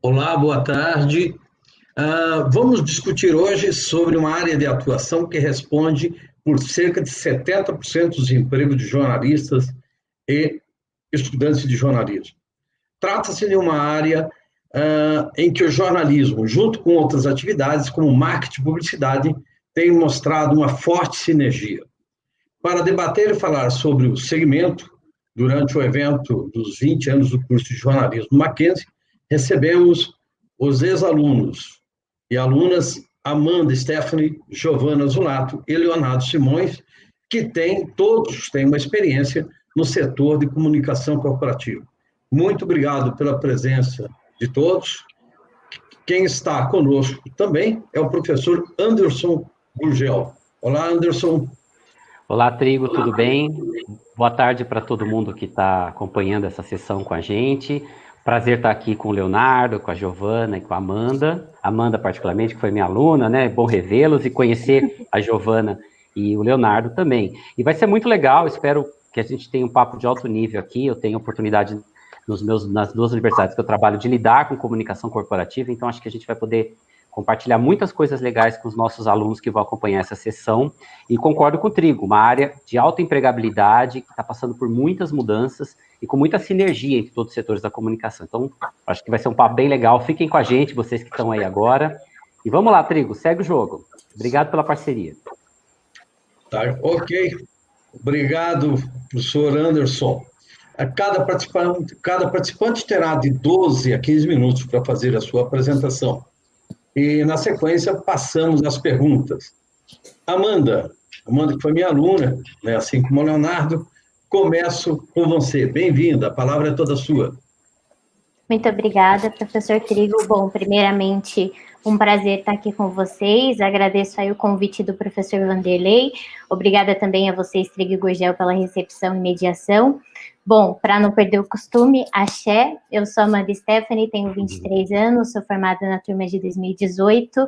Olá, boa tarde. Vamos discutir hoje sobre uma área de atuação que responde por cerca de 70% dos empregos de jornalistas e estudantes de jornalismo. Trata-se de uma área em que o jornalismo, junto com outras atividades, como marketing e publicidade, tem mostrado uma forte sinergia. Para debater e falar sobre o segmento, durante o evento dos 20 anos do curso de jornalismo Mackenzie, recebemos os ex-alunos e alunas Amanda Stephanie, Giovana Zulato e Leonardo Simões, que todos têm uma experiência no setor de comunicação corporativa. Muito obrigado pela presença de todos. Quem está conosco também é o professor Anderson Gurgel. Olá, Anderson. Olá, Trigo, tudo bem? Boa tarde para todo mundo que está acompanhando essa sessão com a gente. Prazer estar aqui com o Leonardo, com a Giovana e com a Amanda. Amanda, particularmente, que foi minha aluna, né? É bom revê-los e conhecer a Giovana e o Leonardo também. E vai ser muito legal, espero que a gente tenha um papo de alto nível aqui. Eu tenho oportunidade nas duas universidades que eu trabalho de lidar com comunicação corporativa, então acho que a gente vai poder compartilhar muitas coisas legais com os nossos alunos que vão acompanhar essa sessão. E concordo com o Trigo, uma área de alta empregabilidade, que está passando por muitas mudanças e com muita sinergia entre todos os setores da comunicação. Então, acho que vai ser um papo bem legal. Fiquem com a gente, vocês que estão aí agora. E vamos lá, Trigo, segue o jogo. Obrigado pela parceria. Tá, ok. Obrigado, professor Anderson. Cada participante terá de 12 a 15 minutos para fazer a sua apresentação. E, na sequência, passamos às perguntas. Amanda que foi minha aluna, né, assim como o Leonardo, começo com você. Bem-vinda, a palavra é toda sua. Muito obrigada, professor Trigo. Bom, primeiramente, um prazer estar aqui com vocês. Agradeço aí o convite do professor Vanderlei. Obrigada também a vocês, Trigo e Gurgel, pela recepção e mediação. Bom, para não perder o costume, axé. Eu sou Amanda Stephanie, tenho 23 anos, sou formada na turma de 2018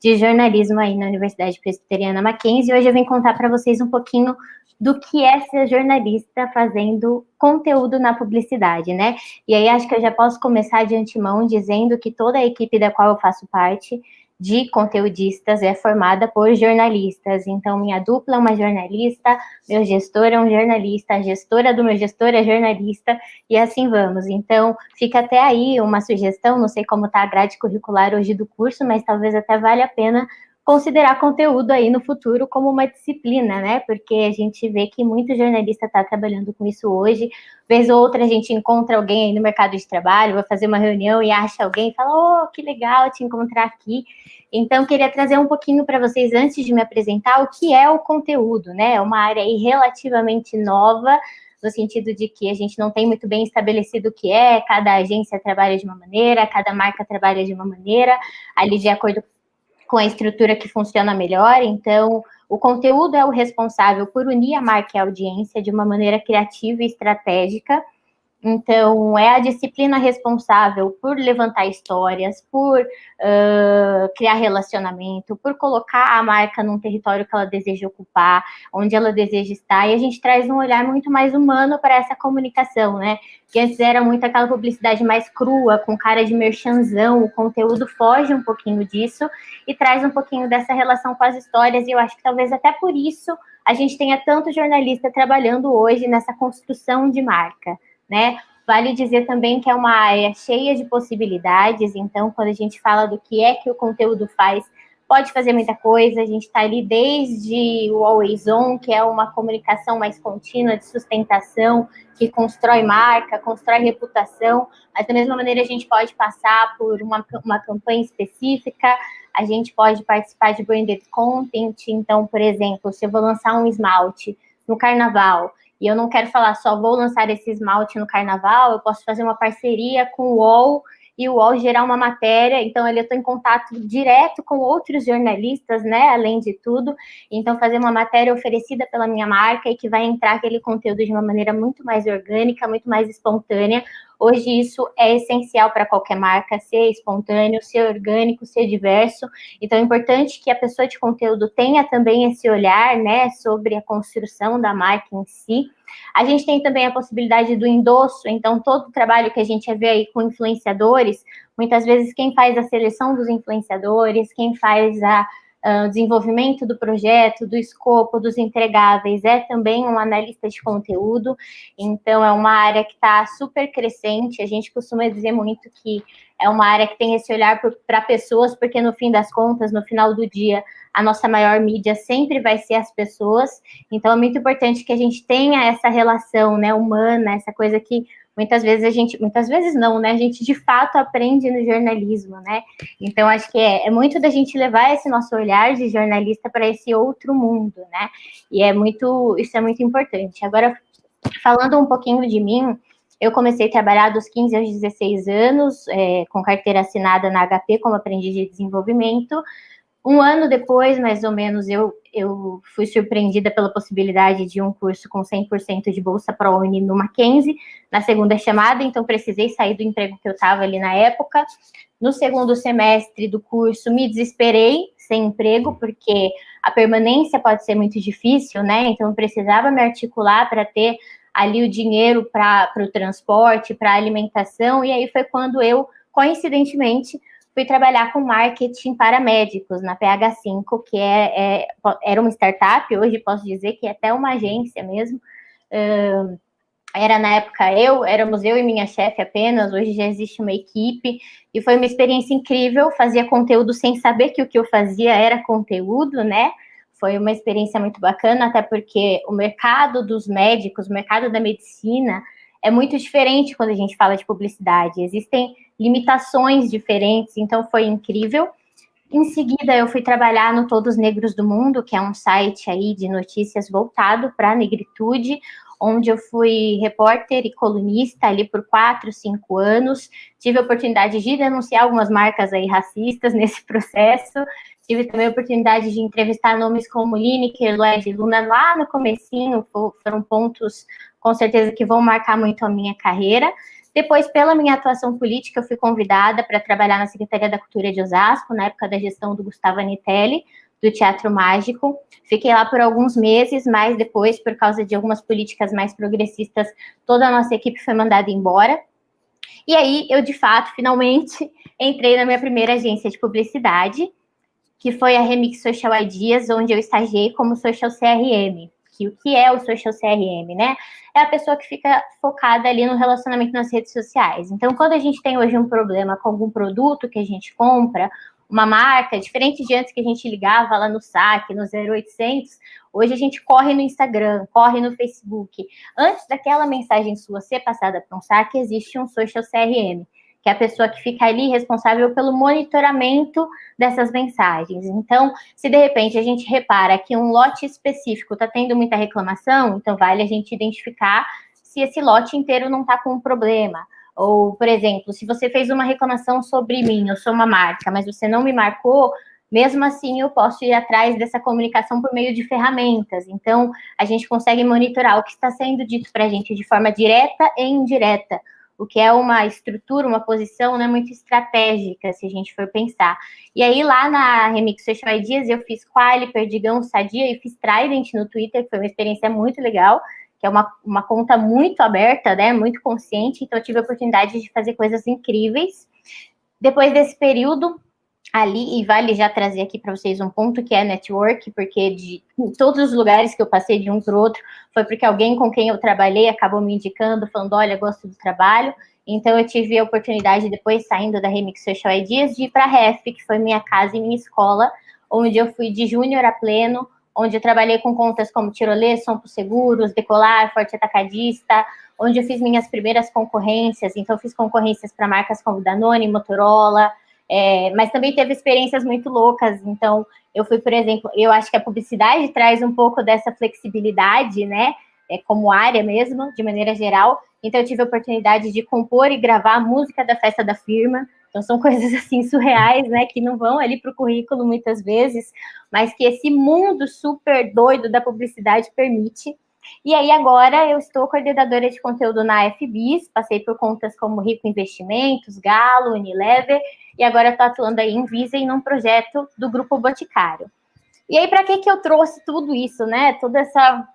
de jornalismo aí na Universidade Presbiteriana Mackenzie. Hoje eu vim contar para vocês um pouquinho do que é ser jornalista fazendo conteúdo na publicidade, né? E aí acho que eu já posso começar de antemão dizendo que toda a equipe da qual eu faço parte de conteudistas é formada por jornalistas. Então, minha dupla é uma jornalista, meu gestor é um jornalista, a gestora do meu gestor é jornalista, e assim vamos. Então, fica até aí uma sugestão, não sei como está a grade curricular hoje do curso, mas talvez até valha a pena considerar conteúdo aí no futuro como uma disciplina, né? Porque a gente vê que muito jornalista está trabalhando com isso hoje. Vez ou outra a gente encontra alguém aí no mercado de trabalho, vai fazer uma reunião e acha alguém e fala, oh, que legal te encontrar aqui. Então, queria trazer um pouquinho para vocês, antes de me apresentar, o que é o conteúdo, né? É uma área aí relativamente nova, no sentido de que a gente não tem muito bem estabelecido o que é, cada agência trabalha de uma maneira, cada marca trabalha de uma maneira, ali de acordo com a estrutura que funciona melhor. Então, o conteúdo é o responsável por unir a marca e a audiência de uma maneira criativa e estratégica. Então, é a disciplina responsável por levantar histórias, por criar relacionamento, por colocar a marca num território que ela deseja ocupar, onde ela deseja estar, e a gente traz um olhar muito mais humano para essa comunicação, né? Que antes era muito aquela publicidade mais crua, com cara de merchanzão, o conteúdo foge um pouquinho disso e traz um pouquinho dessa relação com as histórias, e eu acho que talvez até por isso a gente tenha tanto jornalista trabalhando hoje nessa construção de marca, né? Vale dizer também que é uma área cheia de possibilidades, então, quando a gente fala do que é que o conteúdo faz, pode fazer muita coisa. A gente está ali desde o Always On, que é uma comunicação mais contínua, de sustentação, que constrói marca, constrói reputação, mas da mesma maneira a gente pode passar por uma campanha específica, a gente pode participar de branded content. Então, por exemplo, se eu vou lançar um esmalte no carnaval, e eu não quero falar só vou lançar esse esmalte no carnaval, eu posso fazer uma parceria com o UOL e o UOL gerar uma matéria, então eu estou em contato direto com outros jornalistas, né, além de tudo, então fazer uma matéria oferecida pela minha marca e que vai entrar aquele conteúdo de uma maneira muito mais orgânica, muito mais espontânea, Hoje isso é essencial para qualquer marca, ser espontâneo, ser orgânico, ser diverso. Então é importante que a pessoa de conteúdo tenha também esse olhar, né, sobre a construção da marca em si. A gente tem também a possibilidade do endosso, então todo o trabalho que a gente vê aí com influenciadores, muitas vezes quem faz a seleção dos influenciadores, quem faz o desenvolvimento do projeto, do escopo, dos entregáveis, é também um analista de conteúdo, então é uma área que está super crescente, a gente costuma dizer muito que é uma área que tem esse olhar para pessoas, porque no fim das contas, no final do dia, a nossa maior mídia sempre vai ser as pessoas, então é muito importante que a gente tenha essa relação, né, humana, essa coisa que muitas vezes não, né, a gente de fato aprende no jornalismo, né, então acho que é muito da gente levar esse nosso olhar de jornalista para esse outro mundo, né, e isso é muito importante. Agora, falando um pouquinho de mim, eu comecei a trabalhar dos 15 aos 16 anos, com carteira assinada na HP como aprendiz de desenvolvimento. Um ano depois, mais ou menos, eu fui surpreendida pela possibilidade de um curso com 100% de bolsa ProUni no Mackenzie, na segunda chamada, então precisei sair do emprego que eu estava ali na época. No segundo semestre do curso, me desesperei sem emprego, porque a permanência pode ser muito difícil, né? Então, eu precisava me articular para ter ali o dinheiro para o transporte, para a alimentação, e aí foi quando eu, coincidentemente, fui trabalhar com marketing para médicos na PH5, que era uma startup, hoje posso dizer que é até uma agência mesmo. Era na época éramos eu e minha chefe apenas, hoje já existe uma equipe, e foi uma experiência incrível, fazia conteúdo sem saber que o que eu fazia era conteúdo, né? Foi uma experiência muito bacana, até porque o mercado dos médicos, o mercado da medicina, é muito diferente quando a gente fala de publicidade. Existem limitações diferentes, então foi incrível. Em seguida, eu fui trabalhar no Todos Negros do Mundo, que é um site aí de notícias voltado para a negritude, onde eu fui repórter e colunista ali por 4, 5 anos. Tive a oportunidade de denunciar algumas marcas aí racistas nesse processo. Tive também a oportunidade de entrevistar nomes como Lineker, Lloyd Luna lá no comecinho, foram pontos com certeza que vão marcar muito a minha carreira. Depois, pela minha atuação política, eu fui convidada para trabalhar na Secretaria da Cultura de Osasco, na época da gestão do Gustavo Anitelli, do Teatro Mágico. Fiquei lá por alguns meses, mas depois, por causa de algumas políticas mais progressistas, toda a nossa equipe foi mandada embora. E aí, eu, de fato, finalmente, entrei na minha primeira agência de publicidade, que foi a Remix Social Ideas, onde eu estagiei como Social CRM. O que é o Social CRM, né? É a pessoa que fica focada ali no relacionamento nas redes sociais. Então, quando a gente tem hoje um problema com algum produto que a gente compra, uma marca, diferente de antes que a gente ligava lá no saque, no 0800, hoje a gente corre no Instagram, corre no Facebook. Antes daquela mensagem sua ser passada para um saque, existe um Social CRM, que é a pessoa que fica ali responsável pelo monitoramento dessas mensagens. Então, se de repente a gente repara que um lote específico está tendo muita reclamação, então vale a gente identificar se esse lote inteiro não está com um problema. Ou, por exemplo, se você fez uma reclamação sobre mim, eu sou uma marca, mas você não me marcou, mesmo assim eu posso ir atrás dessa comunicação por meio de ferramentas. Então, a gente consegue monitorar o que está sendo dito para a gente de forma direta e indireta, o que é uma estrutura, uma posição, né, muito estratégica, se a gente for pensar. E aí, lá na Remix Social Ideas, eu fiz Quali, Perdigão, Sadia e fiz Trident no Twitter, que foi uma experiência muito legal, que é uma conta muito aberta, né, muito consciente, então eu tive a oportunidade de fazer coisas incríveis. Depois desse período ali, e vale já trazer aqui para vocês um ponto que é network, porque de todos os lugares que eu passei de um para o outro, foi porque alguém com quem eu trabalhei acabou me indicando, falando, olha, gosto do trabalho. Então, eu tive a oportunidade, depois saindo da Remix Social Ideas, de ir para a REF, que foi minha casa e minha escola, onde eu fui de júnior a pleno, onde eu trabalhei com contas como Tirolê, Sompo Seguros, Decolar, Forte Atacadista, onde eu fiz minhas primeiras concorrências. Então, eu fiz concorrências para marcas como Danone, Motorola, mas também teve experiências muito loucas. Então, eu fui, por exemplo, eu acho que a publicidade traz um pouco dessa flexibilidade, né? Como área mesmo, de maneira geral. Então, eu tive a oportunidade de compor e gravar a música da festa da firma. Então, são coisas assim surreais, né? Que não vão ali para o currículo muitas vezes, mas que esse mundo super doido da publicidade permite. E aí agora eu estou coordenadora de conteúdo na FBIS, passei por contas como Rico Investimentos, Galo, Unilever, e agora estou atuando aí em Visem num projeto do Grupo Boticário. E aí, para que eu trouxe tudo isso, né? Toda essa...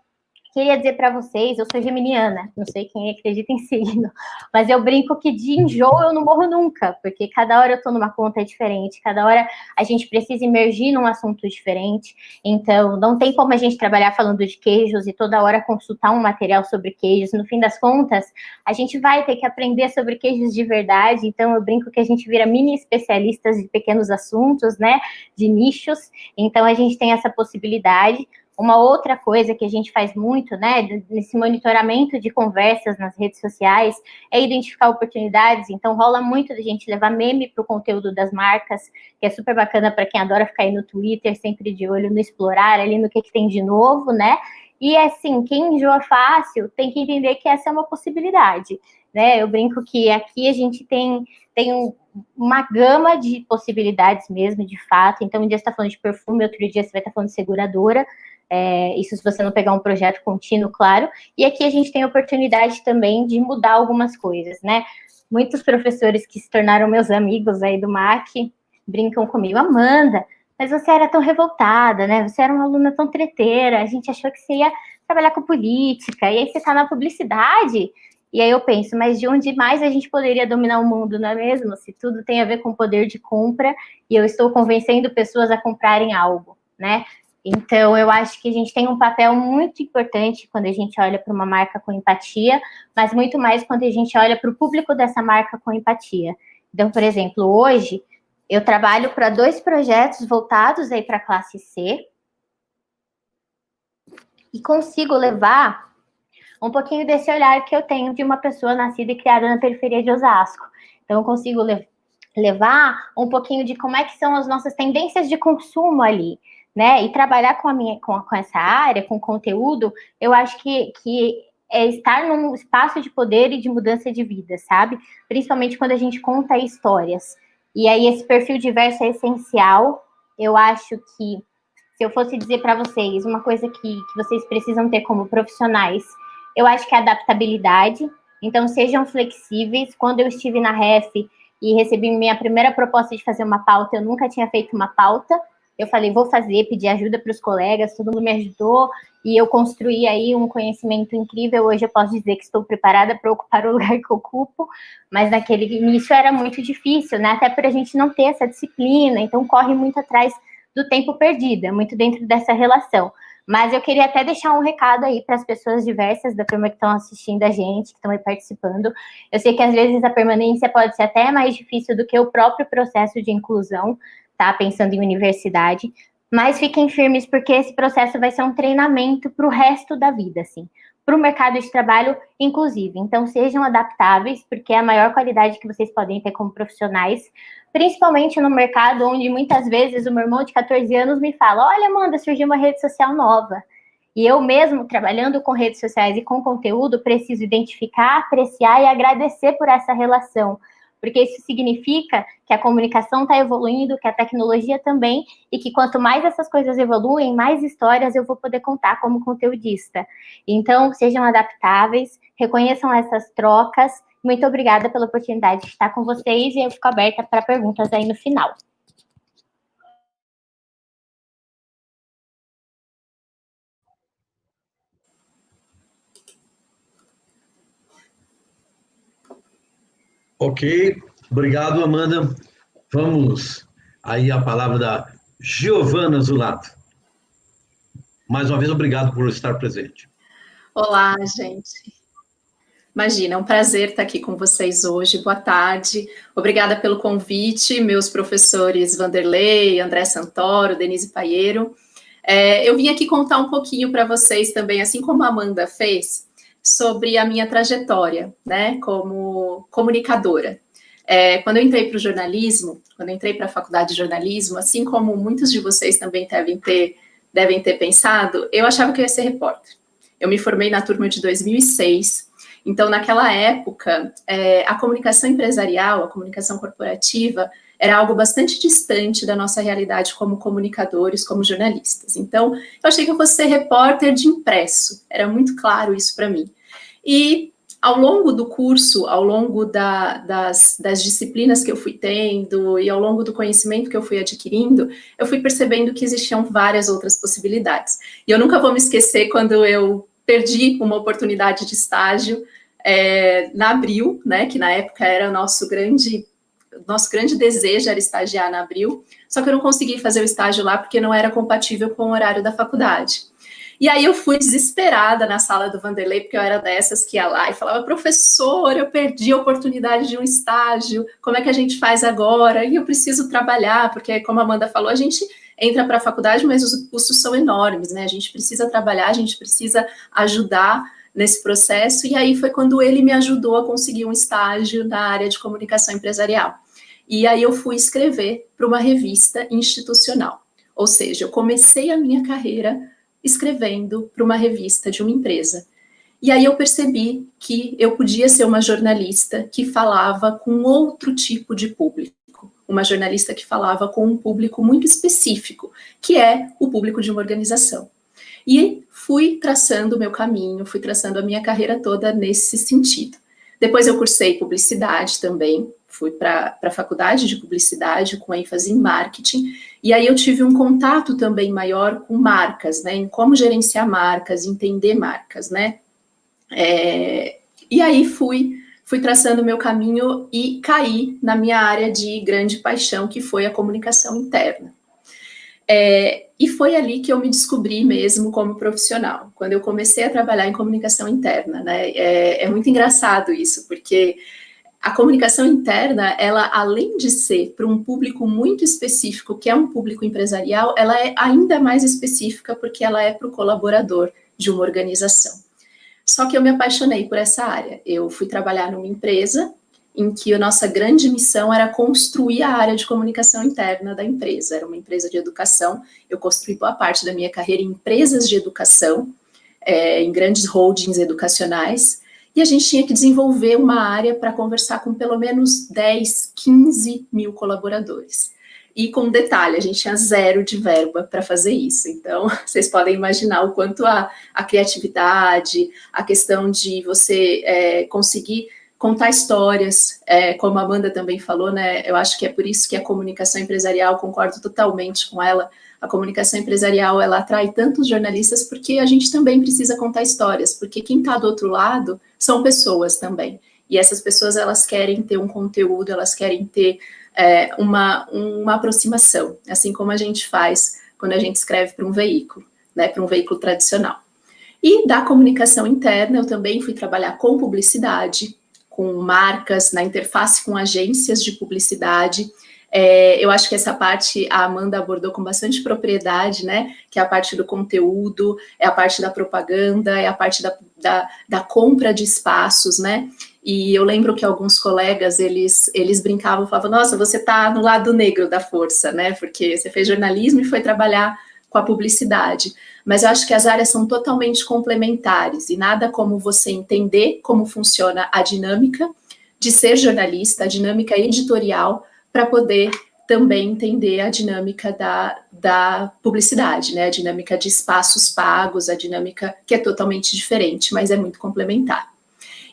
Queria dizer para vocês, eu sou geminiana, não sei quem acredita em signo, mas eu brinco que de enjoo eu não morro nunca, porque cada hora eu estou numa conta diferente, cada hora a gente precisa imergir num assunto diferente, então não tem como a gente trabalhar falando de queijos e toda hora consultar um material sobre queijos, no fim das contas, a gente vai ter que aprender sobre queijos de verdade, então eu brinco que a gente vira mini especialistas de pequenos assuntos, né, de nichos, então a gente tem essa possibilidade. Uma outra coisa que a gente faz muito, né, nesse monitoramento de conversas nas redes sociais, é identificar oportunidades. Então, rola muito da gente levar meme para o conteúdo das marcas, que é super bacana para quem adora ficar aí no Twitter, sempre de olho no explorar, ali no que tem de novo, né? E, assim, quem enjoa fácil tem que entender que essa é uma possibilidade, né? Eu brinco que aqui a gente tem uma gama de possibilidades mesmo, de fato. Então, um dia você está falando de perfume, outro dia você vai estar falando de seguradora. Isso se você não pegar um projeto contínuo, claro. E aqui a gente tem a oportunidade também de mudar algumas coisas, né? Muitos professores que se tornaram meus amigos aí do MAC brincam comigo, Amanda, mas você era tão revoltada, né? Você era uma aluna tão treteira, a gente achou que você ia trabalhar com política, e aí você está na publicidade. E aí eu penso, mas de onde mais a gente poderia dominar o mundo, não é mesmo? Se tudo tem a ver com poder de compra, e eu estou convencendo pessoas a comprarem algo, né? Então, eu acho que a gente tem um papel muito importante quando a gente olha para uma marca com empatia, mas muito mais quando a gente olha para o público dessa marca com empatia. Então, por exemplo, hoje, eu trabalho para 2 projetos voltados aí para a classe C e consigo levar um pouquinho desse olhar que eu tenho de uma pessoa nascida e criada na periferia de Osasco. Então, eu consigo levar um pouquinho de como é que são as nossas tendências de consumo ali, né? E trabalhar com essa área, com conteúdo, eu acho que é estar num espaço de poder e de mudança de vida, sabe? Principalmente quando a gente conta histórias. E aí esse perfil diverso é essencial. Eu acho que, se eu fosse dizer para vocês uma coisa que vocês precisam ter como profissionais, eu acho que é adaptabilidade. Então, sejam flexíveis. Quando eu estive na REF e recebi minha primeira proposta de fazer uma pauta, eu nunca tinha feito uma pauta. Eu falei, vou fazer, pedi ajuda para os colegas, todo mundo me ajudou, e eu construí aí um conhecimento incrível. Hoje eu posso dizer que estou preparada para ocupar o lugar que eu ocupo, mas naquele início era muito difícil, né? Até para a gente não ter essa disciplina, então corre muito atrás do tempo perdido, é muito dentro dessa relação. Mas eu queria até deixar um recado aí para as pessoas diversas da turma que estão assistindo a gente, que estão aí participando. Eu sei que às vezes a permanência pode ser até mais difícil do que o próprio processo de inclusão, tá? Pensando em universidade, mas fiquem firmes, porque esse processo vai ser um treinamento para o resto da vida, assim, para o mercado de trabalho, inclusive. Então, sejam adaptáveis, porque é a maior qualidade que vocês podem ter como profissionais, principalmente no mercado onde muitas vezes o meu irmão de 14 anos me fala, olha, Amanda, surgiu uma rede social nova. E eu mesmo, trabalhando com redes sociais e com conteúdo, preciso identificar, apreciar e agradecer por essa relação, porque isso significa que a comunicação está evoluindo, que a tecnologia também, e que quanto mais essas coisas evoluem, mais histórias eu vou poder contar como conteudista. Então, sejam adaptáveis, reconheçam essas trocas. Muito obrigada pela oportunidade de estar com vocês, e eu fico aberta para perguntas aí no final. Ok, obrigado, Amanda. Vamos aí à palavra da Giovana Zulato. Mais uma vez, obrigado por estar presente. Olá, gente. Imagina, é um prazer estar aqui com vocês hoje. Boa tarde. Obrigada pelo convite, meus professores Vanderlei, André Santoro, Denise Paiero. Eu vim aqui contar um pouquinho para vocês também, assim como a Amanda fez, sobre a minha trajetória, né, como comunicadora. Quando eu entrei para o jornalismo, quando eu entrei para a faculdade de jornalismo, assim como muitos de vocês também devem ter pensado, eu achava que eu ia ser repórter. Eu me formei na turma de 2006, Então, naquela época, a comunicação empresarial, a comunicação corporativa, era algo bastante distante da nossa realidade como comunicadores, como jornalistas. Então, eu achei que eu fosse ser repórter de impresso, era muito claro isso para mim. E ao longo do curso, ao longo das disciplinas que eu fui tendo e ao longo do conhecimento que eu fui adquirindo, eu fui percebendo que existiam várias outras possibilidades. E eu nunca vou me esquecer quando eu perdi uma oportunidade de estágio na Abril, né, que na época era o nosso grande desejo era estagiar na Abril, só que eu não consegui fazer o estágio lá porque não era compatível com o horário da faculdade. E aí eu fui desesperada na sala do Vanderlei, porque eu era dessas que ia lá e falava, professor, eu perdi a oportunidade de um estágio, como é que a gente faz agora? E eu preciso trabalhar, porque como a Amanda falou, a gente entra para a faculdade, mas os custos são enormes, né? A gente precisa trabalhar, a gente precisa ajudar nesse processo, e aí foi quando ele me ajudou a conseguir um estágio na área de comunicação empresarial. E aí eu fui escrever para uma revista institucional, ou seja, eu comecei a minha carreira escrevendo para uma revista de uma empresa. E aí eu percebi que eu podia ser uma jornalista que falava com outro tipo de público, uma jornalista que falava com um público muito específico, que é o público de uma organização. E fui traçando o meu caminho, fui traçando a minha carreira toda nesse sentido. Depois eu cursei publicidade também, fui para a faculdade de publicidade com ênfase em marketing, e aí eu tive um contato também maior com marcas, né, em como gerenciar marcas, entender marcas, né, e aí fui traçando o meu caminho e caí na minha área de grande paixão, que foi a comunicação interna. E foi ali que eu me descobri mesmo como profissional, quando eu comecei a trabalhar em comunicação interna, né, é muito engraçado isso, porque a comunicação interna, ela, além de ser para um público muito específico, que é um público empresarial, ela é ainda mais específica porque ela é para o colaborador de uma organização. Só que eu me apaixonei por essa área. Eu fui trabalhar numa empresa em que a nossa grande missão era construir a área de comunicação interna da empresa. Era uma empresa de educação. Eu construí boa parte da minha carreira em empresas de educação, em grandes holdings educacionais, e a gente tinha que desenvolver uma área para conversar com pelo menos 10, 15 mil colaboradores. E com detalhe, a gente tinha 0 de verba para fazer isso. Então, vocês podem imaginar o quanto a criatividade, a questão de você conseguir contar histórias, como a Amanda também falou, né? Eu acho que é por isso que a comunicação empresarial, concordo totalmente com ela, a comunicação empresarial, ela atrai tantos jornalistas porque a gente também precisa contar histórias, porque quem está do outro lado são pessoas também. E essas pessoas, elas querem ter um conteúdo, elas querem ter uma aproximação, assim como a gente faz quando a gente escreve para um veículo, né, para um veículo tradicional. E da comunicação interna, eu também fui trabalhar com publicidade, com marcas, na interface com agências de publicidade. Eu acho que essa parte a Amanda abordou com bastante propriedade, né? Que é a parte do conteúdo, é a parte da propaganda, é a parte da compra de espaços, né? E eu lembro que alguns colegas, eles brincavam, falavam, nossa, você tá no lado negro da força, né? Porque você fez jornalismo e foi trabalhar com a publicidade. Mas eu acho que as áreas são totalmente complementares e nada como você entender como funciona a dinâmica de ser jornalista, a dinâmica editorial, para poder também entender a dinâmica da publicidade, né? A dinâmica de espaços pagos, a dinâmica que é totalmente diferente, mas é muito complementar.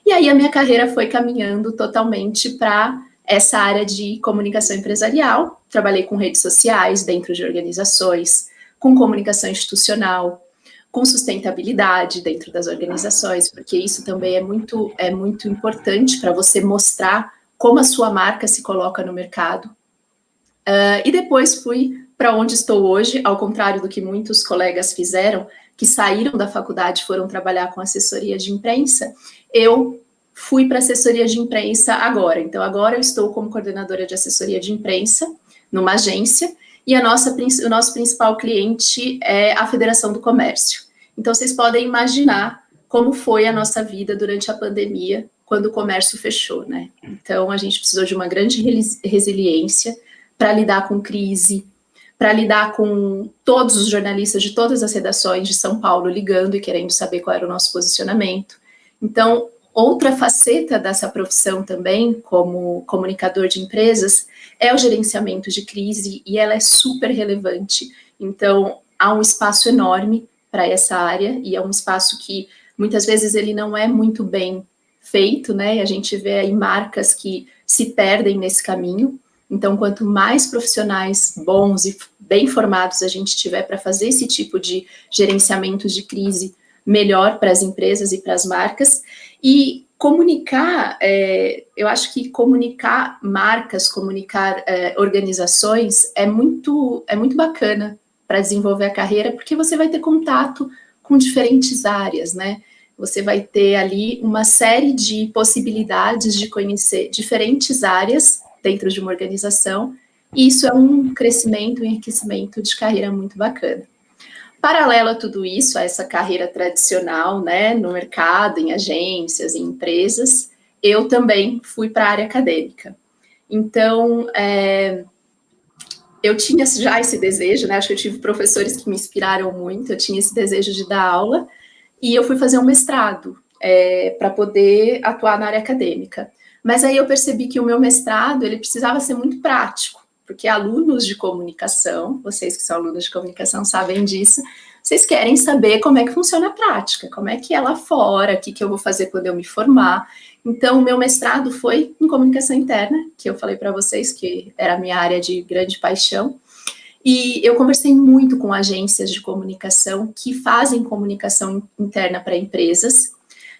E aí a minha carreira foi caminhando totalmente para essa área de comunicação empresarial. Trabalhei com redes sociais dentro de organizações, com comunicação institucional, com sustentabilidade dentro das organizações, porque isso também é muito importante para você mostrar como a sua marca se coloca no mercado. E depois fui para onde estou hoje, ao contrário do que muitos colegas fizeram, que saíram da faculdade e foram trabalhar com assessoria de imprensa, eu fui para assessoria de imprensa agora. Então, agora eu estou como coordenadora de assessoria de imprensa numa agência, e o nosso principal cliente é a Federação do Comércio. Então, vocês podem imaginar como foi a nossa vida durante a pandemia, quando o comércio fechou, né? Então, a gente precisou de uma grande resiliência para lidar com crise, para lidar com todos os jornalistas de todas as redações de São Paulo ligando e querendo saber qual era o nosso posicionamento. Então, Outra faceta dessa profissão também, como comunicador de empresas, é o gerenciamento de crise, e ela é super relevante. Então, há um espaço enorme para essa área, e é um espaço que, muitas vezes, ele não é muito bem feito, né? E a gente vê aí marcas que se perdem nesse caminho. Então, quanto mais profissionais bons e bem formados a gente tiver para fazer esse tipo de gerenciamento de crise, melhor para as empresas e para as marcas. E comunicar, eu acho que comunicar marcas, comunicar organizações é muito bacana para desenvolver a carreira, porque você vai ter contato com diferentes áreas, né? Você vai ter ali uma série de possibilidades de conhecer diferentes áreas dentro de uma organização, e isso é um crescimento, um enriquecimento de carreira muito bacana. Paralelo a tudo isso, a essa carreira tradicional, né, no mercado, em agências, em empresas, eu também fui para a área acadêmica. Então, eu tinha já esse desejo, né, acho que eu tive professores que me inspiraram muito, eu tinha esse desejo de dar aula, e eu fui fazer um mestrado para poder atuar na área acadêmica. Mas aí eu percebi que o meu mestrado, ele precisava ser muito prático, porque alunos de comunicação, vocês que são alunos de comunicação sabem disso, vocês querem saber como é que funciona a prática, como é que é lá fora, o que eu vou fazer quando eu me formar. Então, o meu mestrado foi em comunicação interna, que eu falei para vocês que era a minha área de grande paixão, e eu conversei muito com agências de comunicação que fazem comunicação interna para empresas,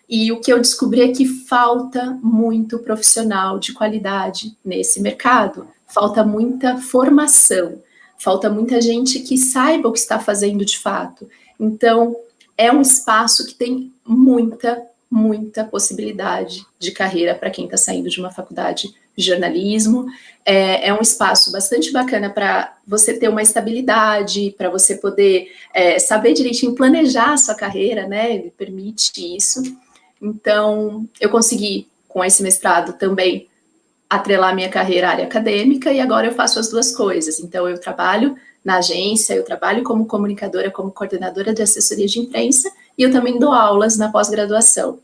e o que eu descobri é que falta muito profissional de qualidade nesse mercado, falta muita formação, falta muita gente que saiba o que está fazendo de fato. Então, é um espaço que tem muita possibilidade de carreira para quem está saindo de uma faculdade de jornalismo. É um espaço bastante bacana para você ter uma estabilidade, para você poder saber direitinho planejar a sua carreira, né? Ele permite isso. Então, eu consegui, com esse mestrado, também atrelar minha carreira à área acadêmica, e agora eu faço as duas coisas. Então, eu trabalho na agência, eu trabalho como comunicadora, como coordenadora de assessoria de imprensa, e eu também dou aulas na pós-graduação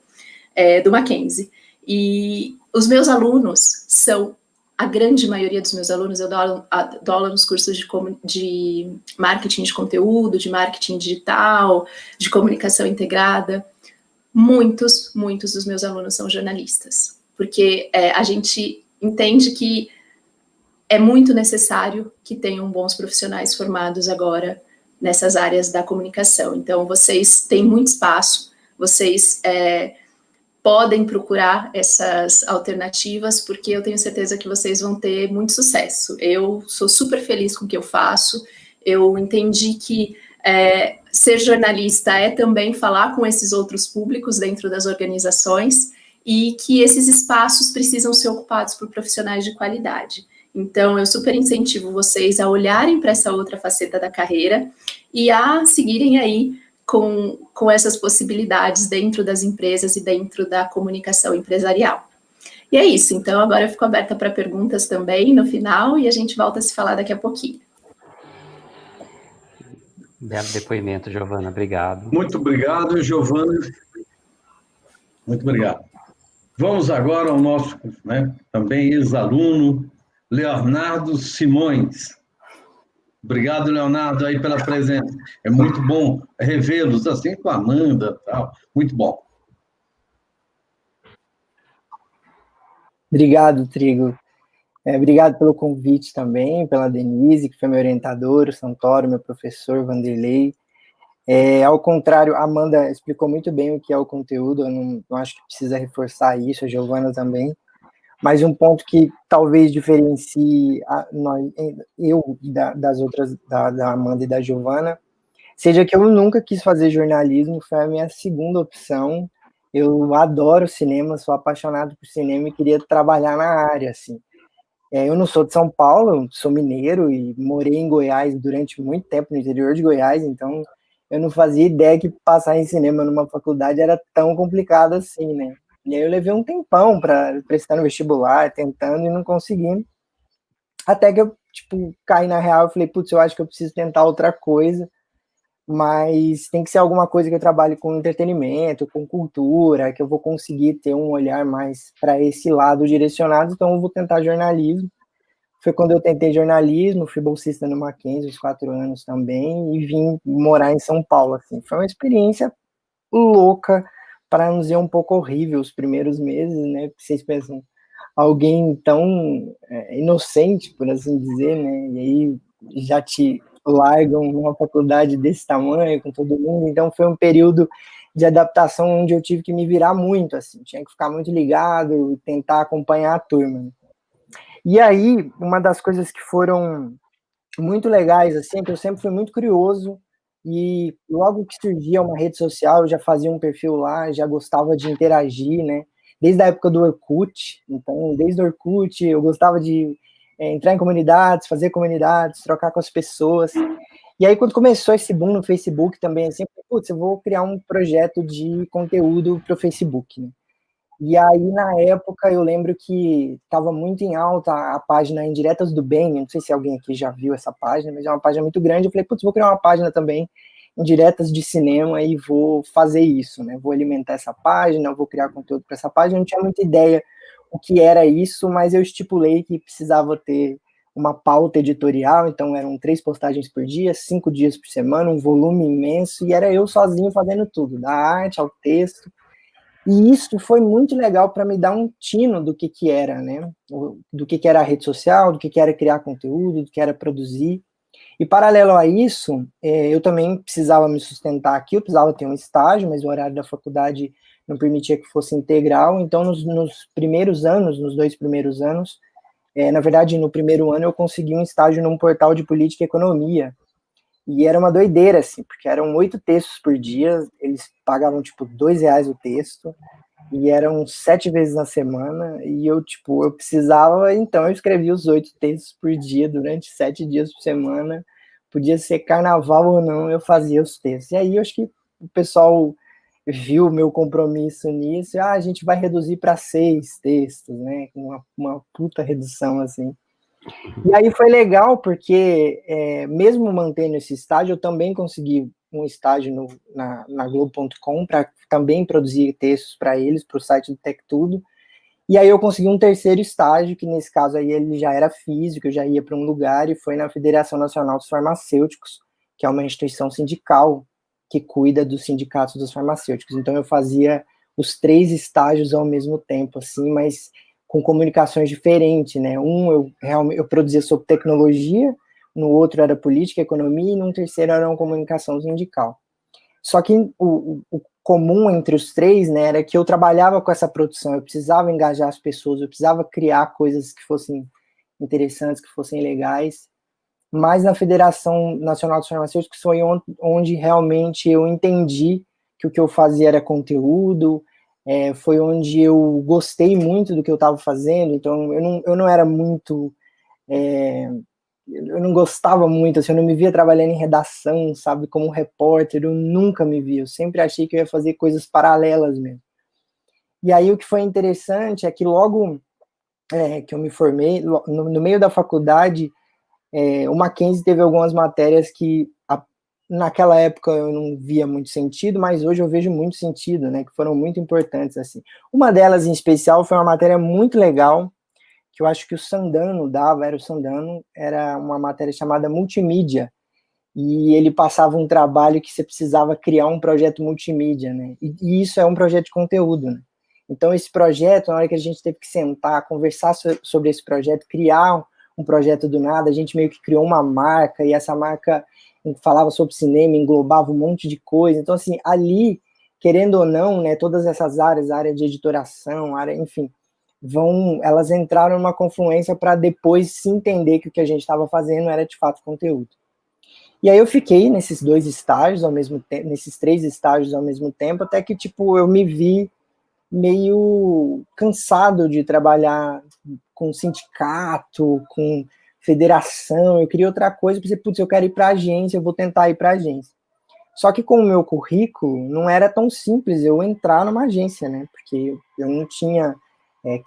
do Mackenzie. E os meus alunos são, a grande maioria dos meus alunos, eu dou aula nos cursos de marketing de conteúdo, de marketing digital, de comunicação integrada. Muitos dos meus alunos são jornalistas, porque a gente entende que é muito necessário que tenham bons profissionais formados agora nessas áreas da comunicação. Então, vocês têm muito espaço, vocês podem procurar essas alternativas, porque eu tenho certeza que vocês vão ter muito sucesso. Eu sou super feliz com o que eu faço, eu entendi que ser jornalista é também falar com esses outros públicos dentro das organizações, e que esses espaços precisam ser ocupados por profissionais de qualidade. Então, eu super incentivo vocês a olharem para essa outra faceta da carreira e a seguirem aí com essas possibilidades dentro das empresas e dentro da comunicação empresarial. E é isso, então agora eu fico aberta para perguntas também no final, e a gente volta a se falar daqui a pouquinho. Belo depoimento, Giovana, obrigado. Muito obrigado, Giovana. Muito obrigado. Vamos agora ao nosso, também ex-aluno, Leonardo Simões. Obrigado, Leonardo, aí pela presença. É muito bom revê-los assim com a Amanda, tal. Muito bom. Obrigado, Trigo. Obrigado pelo convite também, pela Denise, que foi meu orientador, o Santoro, meu professor, Vanderlei. Ao contrário, a Amanda explicou muito bem o que é o conteúdo, eu não acho que precisa reforçar isso, a Giovana também. Mas um ponto que talvez diferencie eu das outras, da Amanda e da Giovana, seja que eu nunca quis fazer jornalismo, foi a minha segunda opção. Eu adoro cinema, sou apaixonado por cinema e queria trabalhar na área, assim. Eu não sou de São Paulo, sou mineiro e morei em Goiás durante muito tempo, no interior de Goiás, então eu não fazia ideia que passar em cinema numa faculdade era tão complicado assim, né? E aí eu levei um tempão para prestar no vestibular, tentando e não conseguindo. Até que eu, caí na real e falei, putz, eu acho que eu preciso tentar outra coisa. mas tem que ser alguma coisa que eu trabalhe com entretenimento, com cultura, que eu vou conseguir ter um olhar mais para esse lado direcionado, então eu vou tentar jornalismo. Foi quando eu tentei jornalismo, fui bolsista no Mackenzie, uns 4 anos também, e vim morar em São Paulo, assim. Foi uma experiência louca, para não dizer um pouco horrível, os primeiros meses, né? Porque vocês pensam, alguém tão inocente, por assim dizer, né? E aí já te largam numa faculdade desse tamanho, com todo mundo. Então foi um período de adaptação onde eu tive que me virar muito, assim. Tinha que ficar muito ligado, tentar acompanhar a turma, né? E aí, uma das coisas que foram muito legais, assim, é que eu sempre fui muito curioso, e logo que surgia uma rede social, eu já fazia um perfil lá, já gostava de interagir, né? Desde a época do Orkut, então, desde o Orkut, eu gostava de entrar em comunidades, fazer comunidades, trocar com as pessoas. E aí, quando começou esse boom no Facebook também, assim, putz, eu vou criar um projeto de conteúdo para o Facebook, né? E aí, na época, eu lembro que estava muito em alta a página Indiretas do Bem, não sei se alguém aqui já viu essa página, mas é uma página muito grande. Eu falei, putz, vou criar uma página também, Indiretas de Cinema, e vou fazer isso, né? Vou alimentar essa página, vou criar conteúdo para essa página. Eu não tinha muita ideia o que era isso, mas eu estipulei que precisava ter uma pauta editorial, então eram 3 postagens por dia, 5 dias por semana, um volume imenso, e era eu sozinho fazendo tudo, da arte ao texto. E isso foi muito legal para me dar um tino do que era, né? Do que era a rede social, do que era criar conteúdo, do que era produzir. E paralelo a isso, eu também precisava me sustentar aqui, eu precisava ter um estágio, mas o horário da faculdade não permitia que fosse integral. Então, nos primeiros anos, nos 2 primeiros anos, na verdade, no primeiro ano eu consegui um estágio num portal de política e economia. E era uma doideira, assim, porque eram 8 textos por dia, eles pagavam, tipo, R$2 o texto, e eram 7 vezes na semana, e eu, tipo, eu precisava, então eu escrevia os 8 textos por dia, durante 7 dias por semana, podia ser carnaval ou não, eu fazia os textos. E aí eu acho que o pessoal viu o meu compromisso nisso, e, a gente vai reduzir para 6 textos, né, uma puta redução, assim. E aí foi legal, porque mesmo mantendo esse estágio, eu também consegui um estágio na Globo.com para também produzir textos para eles, para o site do Tech Tudo. E aí eu consegui um terceiro estágio, que nesse caso aí ele já era físico, eu já ia para um lugar, e foi na Federação Nacional dos Farmacêuticos, que é uma instituição sindical que cuida dos sindicatos dos farmacêuticos. Então eu fazia os 3 estágios ao mesmo tempo, assim, mas com comunicações diferentes, né? Eu produzia sobre tecnologia, no outro era política, economia, e no terceiro era uma comunicação sindical. Só que o comum entre os 3, né, era que eu trabalhava com essa produção, eu precisava engajar as pessoas, eu precisava criar coisas que fossem interessantes, que fossem legais, mas na Federação Nacional dos Farmacêuticos foi onde realmente eu entendi que o que eu fazia era conteúdo, foi onde eu gostei muito do que eu estava fazendo, então eu não era muito... eu não gostava muito, assim, eu não me via trabalhando em redação, sabe, como repórter, eu nunca me via, eu sempre achei que eu ia fazer coisas paralelas mesmo. E aí o que foi interessante é que logo que eu me formei, no meio da faculdade, o Mackenzie teve algumas matérias que naquela época eu não via muito sentido, mas hoje eu vejo muito sentido, né, que foram muito importantes, assim. Uma delas em especial foi uma matéria muito legal, que eu acho que o Sandano dava, era uma matéria chamada Multimídia, e ele passava um trabalho que você precisava criar um projeto multimídia, né, e isso é um projeto de conteúdo, né. Então esse projeto, na hora que a gente teve que sentar, conversar sobre esse projeto, criar um projeto do nada, a gente meio que criou uma marca, e essa marca falava sobre cinema, englobava um monte de coisa, então assim, ali, querendo ou não, né, todas essas áreas, a área de editoração, enfim, elas entraram numa confluência para depois se entender que o que a gente estava fazendo era de fato conteúdo. E aí eu fiquei nesses 2 estágios ao mesmo tempo, nesses 3 estágios ao mesmo tempo, até que tipo eu me vi meio cansado de trabalhar com sindicato, com federação, eu queria outra coisa, pensei, putz, eu quero ir para a agência, eu vou tentar ir para a agência. Só que com o meu currículo, não era tão simples eu entrar numa agência, né, porque eu não tinha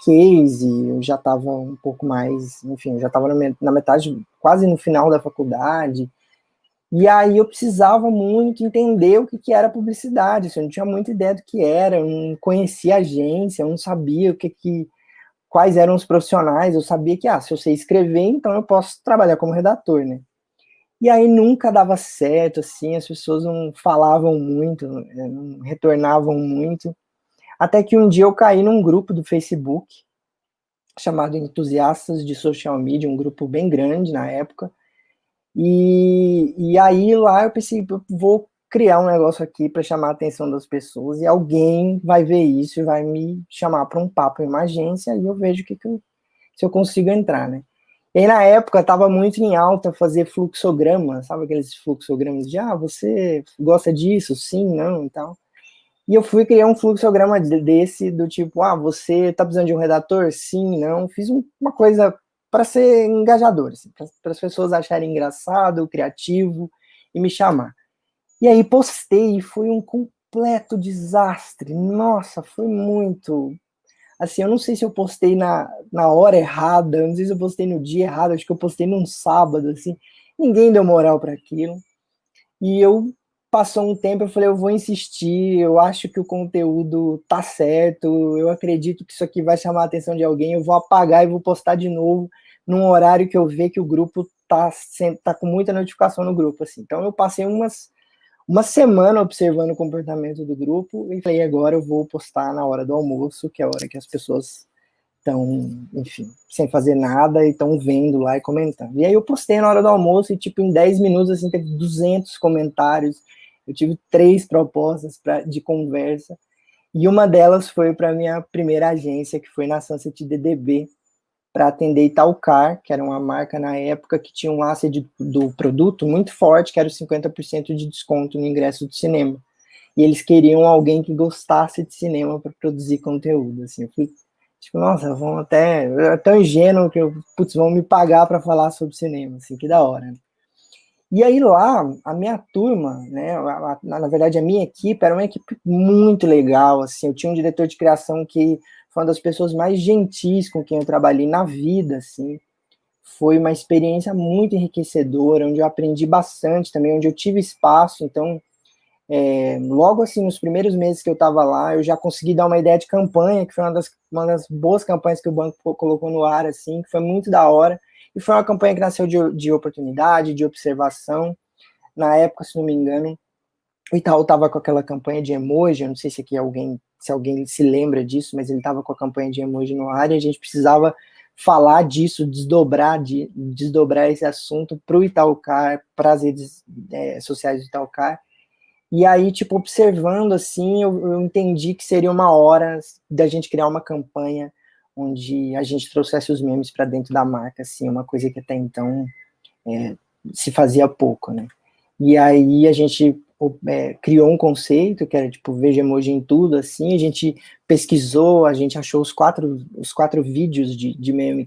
case, eu já estava um pouco mais, enfim, eu já estava na metade, quase no final da faculdade, E aí eu precisava muito entender o que era publicidade, assim, eu não tinha muita ideia do que era, eu não conhecia a agência, eu não sabia quais eram os profissionais, eu sabia que, se eu sei escrever, então eu posso trabalhar como redator, né? E aí nunca dava certo, assim, as pessoas não falavam muito, não retornavam muito, até que um dia eu caí num grupo do Facebook, chamado Entusiastas de Social Media, um grupo bem grande na época, e aí lá eu pensei, eu vou criar um negócio aqui para chamar a atenção das pessoas, e alguém vai ver isso e vai me chamar para um papo em uma agência, e eu vejo se eu consigo entrar, né? E aí, na época, estava muito em alta fazer fluxograma, sabe aqueles fluxogramas de, você gosta disso? Sim, não, e tal. E eu fui criar um fluxograma desse, do tipo, você está precisando de um redator? Sim, não. Fiz uma coisa para ser engajador, assim, para as pessoas acharem engraçado, criativo e me chamar. E aí postei, e foi um completo desastre. Nossa, foi muito... Assim, eu não sei se eu postei na hora errada, eu não sei se eu postei no dia errado, acho que eu postei num sábado, assim, ninguém deu moral para aquilo. E passou um tempo, eu falei, eu vou insistir, eu acho que o conteúdo tá certo, eu acredito que isso aqui vai chamar a atenção de alguém, eu vou apagar e vou postar de novo num horário que eu ver que o grupo tá com muita notificação no grupo, assim. Então eu passei uma semana observando o comportamento do grupo e falei, agora eu vou postar na hora do almoço, que é a hora que as pessoas estão, enfim, sem fazer nada e estão vendo lá e comentando. E aí eu postei na hora do almoço e, tipo, em 10 minutos, assim, teve 200 comentários, eu tive 3 propostas de conversa, e uma delas foi para minha primeira agência, que foi na Sunset DDB, para atender Itaúcar, que era uma marca na época que tinha um asset do produto muito forte, que era os 50% de desconto no ingresso do cinema. E eles queriam alguém que gostasse de cinema para produzir conteúdo. Assim, eu fui, tipo, nossa, vão é tão ingênuo que vão me pagar para falar sobre cinema, assim, que da hora. Né? E aí lá, a minha turma, né, na verdade a minha equipe era uma equipe muito legal, assim, eu tinha um diretor de criação que foi uma das pessoas mais gentis com quem eu trabalhei na vida, assim, foi uma experiência muito enriquecedora, onde eu aprendi bastante também, onde eu tive espaço, então, logo assim, nos primeiros meses que eu estava lá, eu já consegui dar uma ideia de campanha, que foi uma das boas campanhas que o banco colocou no ar, assim, que foi muito da hora, e foi uma campanha que nasceu de oportunidade, de observação. Na época, se não me engano, o Itaú estava com aquela campanha de emoji, eu não sei se alguém se lembra disso, mas ele estava com a campanha de emoji no ar, e a gente precisava falar disso, desdobrar esse assunto para o Itaúcar, para as redes sociais do Itaúcar. E aí, tipo, observando assim, eu entendi que seria uma hora da gente criar uma campanha onde a gente trouxesse os memes para dentro da marca, assim, uma coisa que até então se fazia pouco, né? E aí a gente criou um conceito que era tipo veja emoji em tudo, assim, a gente pesquisou, a gente achou os quatro vídeos de meme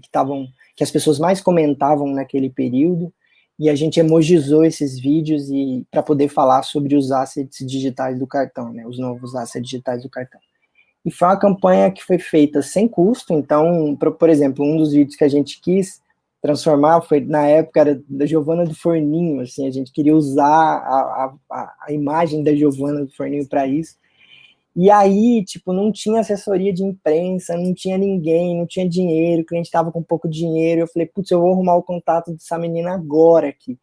que as pessoas mais comentavam naquele período, e a gente emojizou esses vídeos para poder falar sobre os assets digitais do cartão, né, os novos assets digitais do cartão. E foi uma campanha que foi feita sem custo, então, por exemplo, um dos vídeos que a gente quis transformar foi, na época, era da Giovana do Forninho, assim, a gente queria usar a imagem da Giovana do Forninho para isso, e aí, tipo, não tinha assessoria de imprensa, não tinha ninguém, não tinha dinheiro, o cliente estava com pouco dinheiro, eu falei, putz, eu vou arrumar o contato dessa menina agora aqui.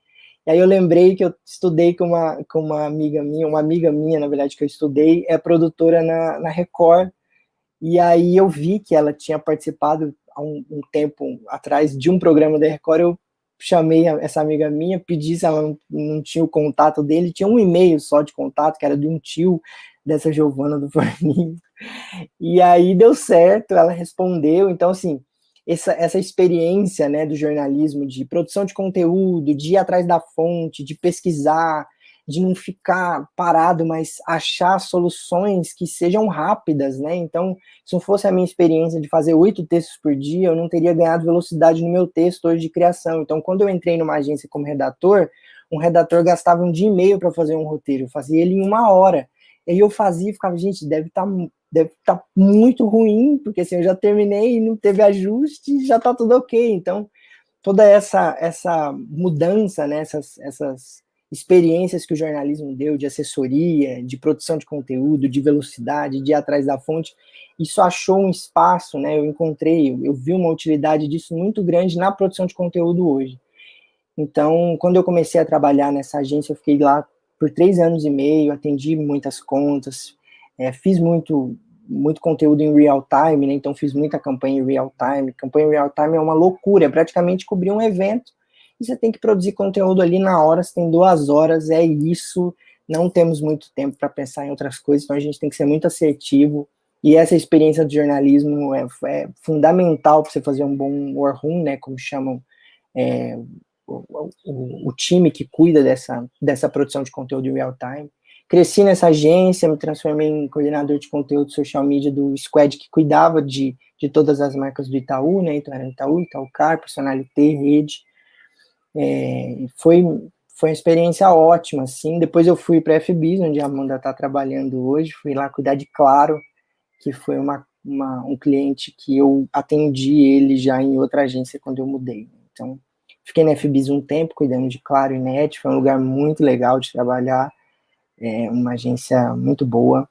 E aí eu lembrei que eu estudei com uma amiga minha, na verdade, que eu estudei, é produtora na Record, e aí eu vi que ela tinha participado há um tempo atrás de um programa da Record, eu chamei essa amiga minha, pedi se ela não tinha o contato dele, tinha um e-mail só de contato, que era de um tio dessa Giovana do Forninho, e aí deu certo, ela respondeu, então assim, essa experiência, né, do jornalismo, de produção de conteúdo, de ir atrás da fonte, de pesquisar, de não ficar parado, mas achar soluções que sejam rápidas, né? Então, se não fosse a minha experiência de fazer 8 textos por dia, eu não teria ganhado velocidade no meu texto hoje de criação. Então, quando eu entrei numa agência como redator, um redator gastava um dia e meio para fazer um roteiro, eu fazia ele em 1 hora. E aí eu fazia e ficava, gente, deve estar muito ruim, porque assim, eu já terminei e não teve ajuste, já está tudo ok. Então, toda essa mudança, né, essas experiências que o jornalismo deu de assessoria, de produção de conteúdo, de velocidade, de ir atrás da fonte, isso achou um espaço, né? Eu vi uma utilidade disso muito grande na produção de conteúdo hoje. Então, quando eu comecei a trabalhar nessa agência, eu fiquei lá por 3 anos e meio, atendi muitas contas, fiz muito conteúdo em real time, né? Então fiz muita campanha em real time. Campanha em real time é uma loucura, é praticamente cobrir um evento e você tem que produzir conteúdo ali na hora, você tem 2 horas, é isso, não temos muito tempo para pensar em outras coisas, então a gente tem que ser muito assertivo, e essa experiência de jornalismo é fundamental para você fazer um bom war room, né, como chamam o time que cuida dessa produção de conteúdo em real time. Cresci nessa agência, me transformei em coordenador de conteúdo social media do squad que cuidava de todas as marcas do Itaú, né? Então era Itaú, Itaúcar, Personalité, Rede. Foi uma experiência ótima, assim. Depois eu fui para a FBIS, onde a Amanda está trabalhando hoje, fui lá cuidar de Claro, que foi um cliente que eu atendi ele já em outra agência quando eu mudei. Então, fiquei na FBIS um tempo, cuidando de Claro e Net, foi um lugar muito legal de trabalhar, uma agência muito boa.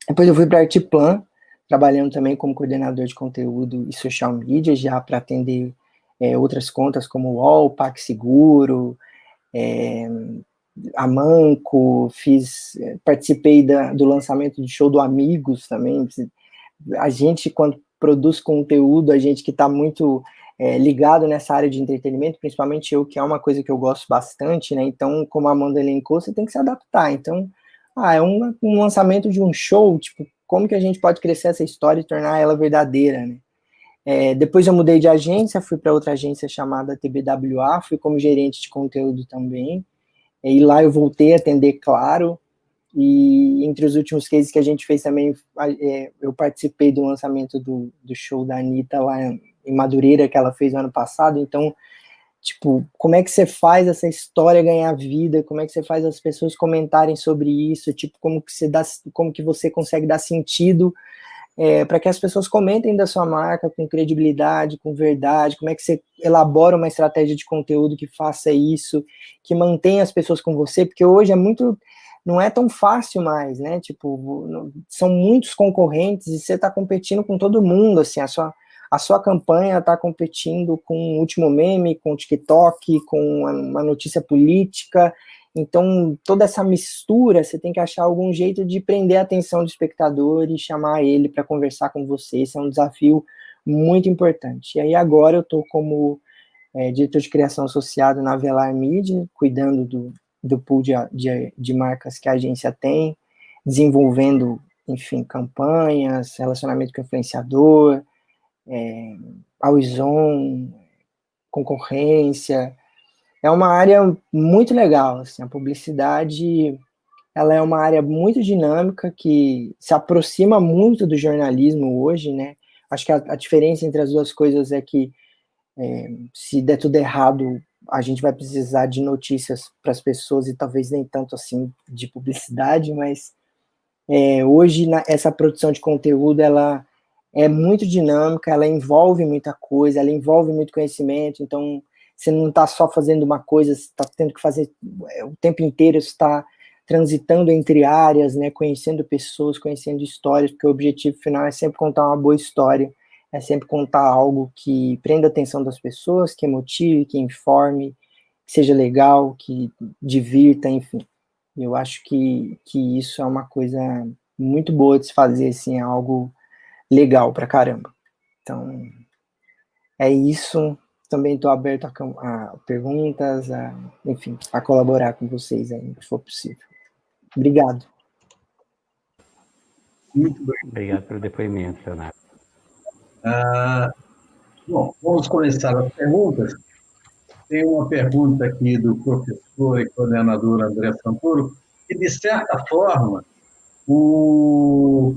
Depois eu fui para a Artiplan, trabalhando também como coordenador de conteúdo e social media, já para atender outras contas como o UOL, PagSeguro, a Manco, participei do lançamento do show do Amigos também. A gente, quando produz conteúdo, a gente que está muito ligado nessa área de entretenimento, principalmente eu, que é uma coisa que eu gosto bastante, né? Então, como a Amanda elencou, você tem que se adaptar. Então, é um lançamento de um show, tipo, como que a gente pode crescer essa história e tornar ela verdadeira, né? Depois eu mudei de agência, fui para outra agência chamada TBWA, fui como gerente de conteúdo também, e lá eu voltei a atender Claro, e entre os últimos cases que a gente fez também, eu participei do lançamento do show da Anitta lá em Madureira, que ela fez no ano passado. Então, tipo, como é que você faz essa história ganhar vida, como é que você faz as pessoas comentarem sobre isso, tipo, como que você consegue dar sentido para que as pessoas comentem da sua marca com credibilidade, com verdade, como é que você elabora uma estratégia de conteúdo que faça isso, que mantenha as pessoas com você, porque hoje não é tão fácil mais, né, tipo, são muitos concorrentes e você está competindo com todo mundo, assim, a sua campanha está competindo com o último meme, com o TikTok, com uma notícia política. Então, toda essa mistura, você tem que achar algum jeito de prender a atenção do espectador e chamar ele para conversar com você. Esse é um desafio muito importante. E aí, agora, eu estou como diretor de criação associado na Avelar Media, cuidando do pool de marcas que a agência tem, desenvolvendo, enfim, campanhas, relacionamento com o influenciador, always-on, concorrência. É uma área muito legal, assim, a publicidade, ela é uma área muito dinâmica, que se aproxima muito do jornalismo hoje, né? Acho que a diferença entre as duas coisas é que se der tudo errado, a gente vai precisar de notícias para as pessoas e talvez nem tanto assim de publicidade, mas hoje essa produção de conteúdo, ela é muito dinâmica, ela envolve muita coisa, ela envolve muito conhecimento, então você não está só fazendo uma coisa, você está tendo que fazer o tempo inteiro, você está transitando entre áreas, né, conhecendo pessoas, conhecendo histórias, porque o objetivo final é sempre contar uma boa história, é sempre contar algo que prenda a atenção das pessoas, que motive, que informe, que seja legal, que divirta, enfim. Eu acho que isso é uma coisa muito boa de se fazer, assim, é algo legal pra caramba. Então, é isso. Também estou aberto a perguntas, enfim, a colaborar com vocês aí, se for possível. Obrigado. Muito bem. Obrigado pelo depoimento, Leonardo. Bom, vamos começar as perguntas. Tem uma pergunta aqui do professor e coordenador André Santoro, que, de certa forma, o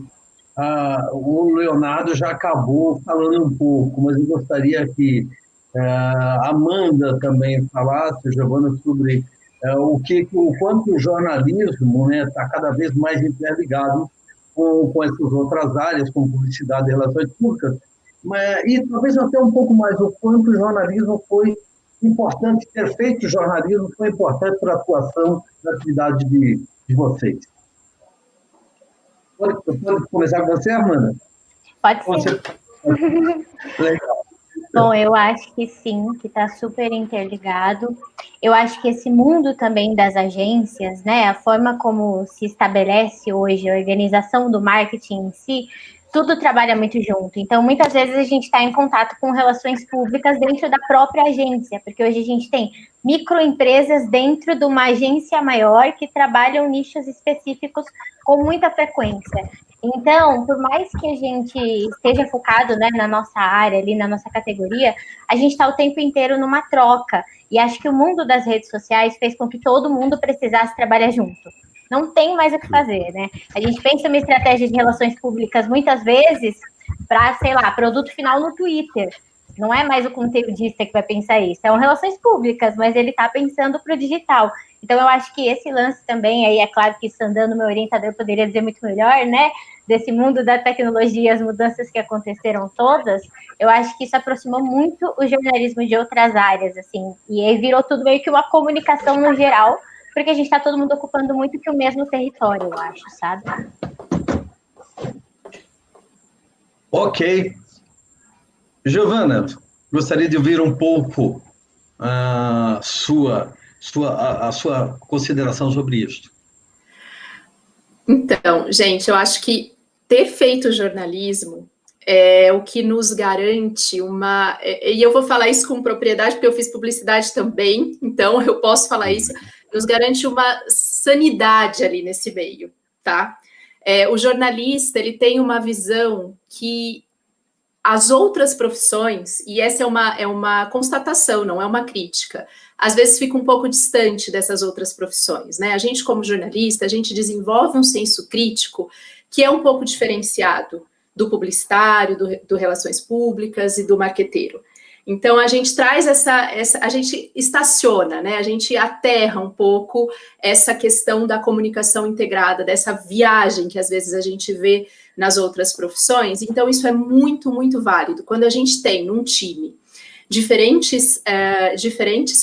Leonardo já acabou falando um pouco, mas eu gostaria que a Amanda também falasse, Giovana, sobre o quanto o jornalismo está cada vez mais interligado com essas outras áreas, com publicidade e relações públicas, e talvez até um pouco mais o quanto o jornalismo foi importante ter feito jornalismo foi importante para a atuação na atividade de vocês? Pode começar com você, Amanda? Pode ser. Legal. Bom, eu acho que sim, que está super interligado. Eu acho que esse mundo também das agências, né, a forma como se estabelece hoje a organização do marketing em si, tudo trabalha muito junto. Então, muitas vezes a gente está em contato com relações públicas dentro da própria agência, porque hoje a gente tem microempresas dentro de uma agência maior que trabalham nichos específicos com muita frequência. Então, por mais que a gente esteja focado, né, na nossa área, ali na nossa categoria, a gente está o tempo inteiro numa troca. E acho que o mundo das redes sociais fez com que todo mundo precisasse trabalhar junto. Não tem mais o que fazer, né? A gente pensa uma estratégia de relações públicas muitas vezes para, sei lá, produto final no Twitter. Não é mais o conteudista que vai pensar isso, são relações públicas, mas ele está pensando para o digital. Então, eu acho que esse lance também, aí é claro que Sandano, meu orientador, poderia dizer muito melhor, né? Desse mundo da tecnologia, as mudanças que aconteceram todas, eu acho que isso aproximou muito o jornalismo de outras áreas, assim, e aí virou tudo meio que uma comunicação no geral, porque a gente está todo mundo ocupando muito que o mesmo território, eu acho, sabe? Ok. Giovana, gostaria de ouvir um pouco a sua consideração sobre isso. Então, gente, eu acho que ter feito jornalismo é o que nos garante uma... E eu vou falar isso com propriedade, porque eu fiz publicidade também, então eu posso falar isso. Nos garante uma sanidade ali nesse meio, tá? O jornalista, ele tem uma visão que as outras profissões, e essa é uma constatação, não é uma crítica, às vezes fica um pouco distante dessas outras profissões, né? A gente, como jornalista, a gente desenvolve um senso crítico que é um pouco diferenciado do publicitário, do relações públicas e do marqueteiro. Então, a gente traz a gente estaciona, né? A gente aterra um pouco essa questão da comunicação integrada, dessa viagem que às vezes a gente vê nas outras profissões. Então, isso é muito, muito válido. Quando a gente tem num time diferentes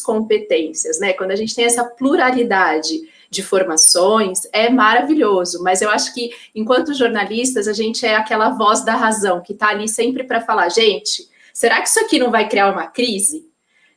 competências, né? Quando a gente tem essa pluralidade de formações, é maravilhoso, mas eu acho que, enquanto jornalistas, a gente é aquela voz da razão, que está ali sempre para falar, gente, será que isso aqui não vai criar uma crise?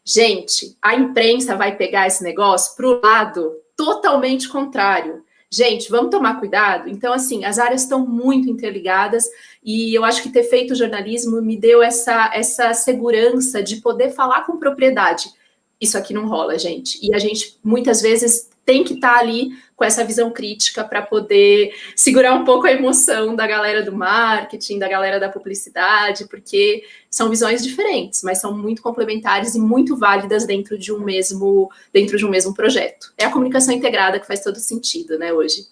Gente, a imprensa vai pegar esse negócio para o lado totalmente contrário. Gente, vamos tomar cuidado? Então, assim, as áreas estão muito interligadas e eu acho que ter feito jornalismo me deu essa segurança de poder falar com propriedade. Isso aqui não rola, gente. E a gente, muitas vezes, tem que estar ali com essa visão crítica para poder segurar um pouco a emoção da galera do marketing, da galera da publicidade, porque são visões diferentes, mas são muito complementares e muito válidas dentro de um mesmo projeto. É a comunicação integrada que faz todo sentido, né, hoje.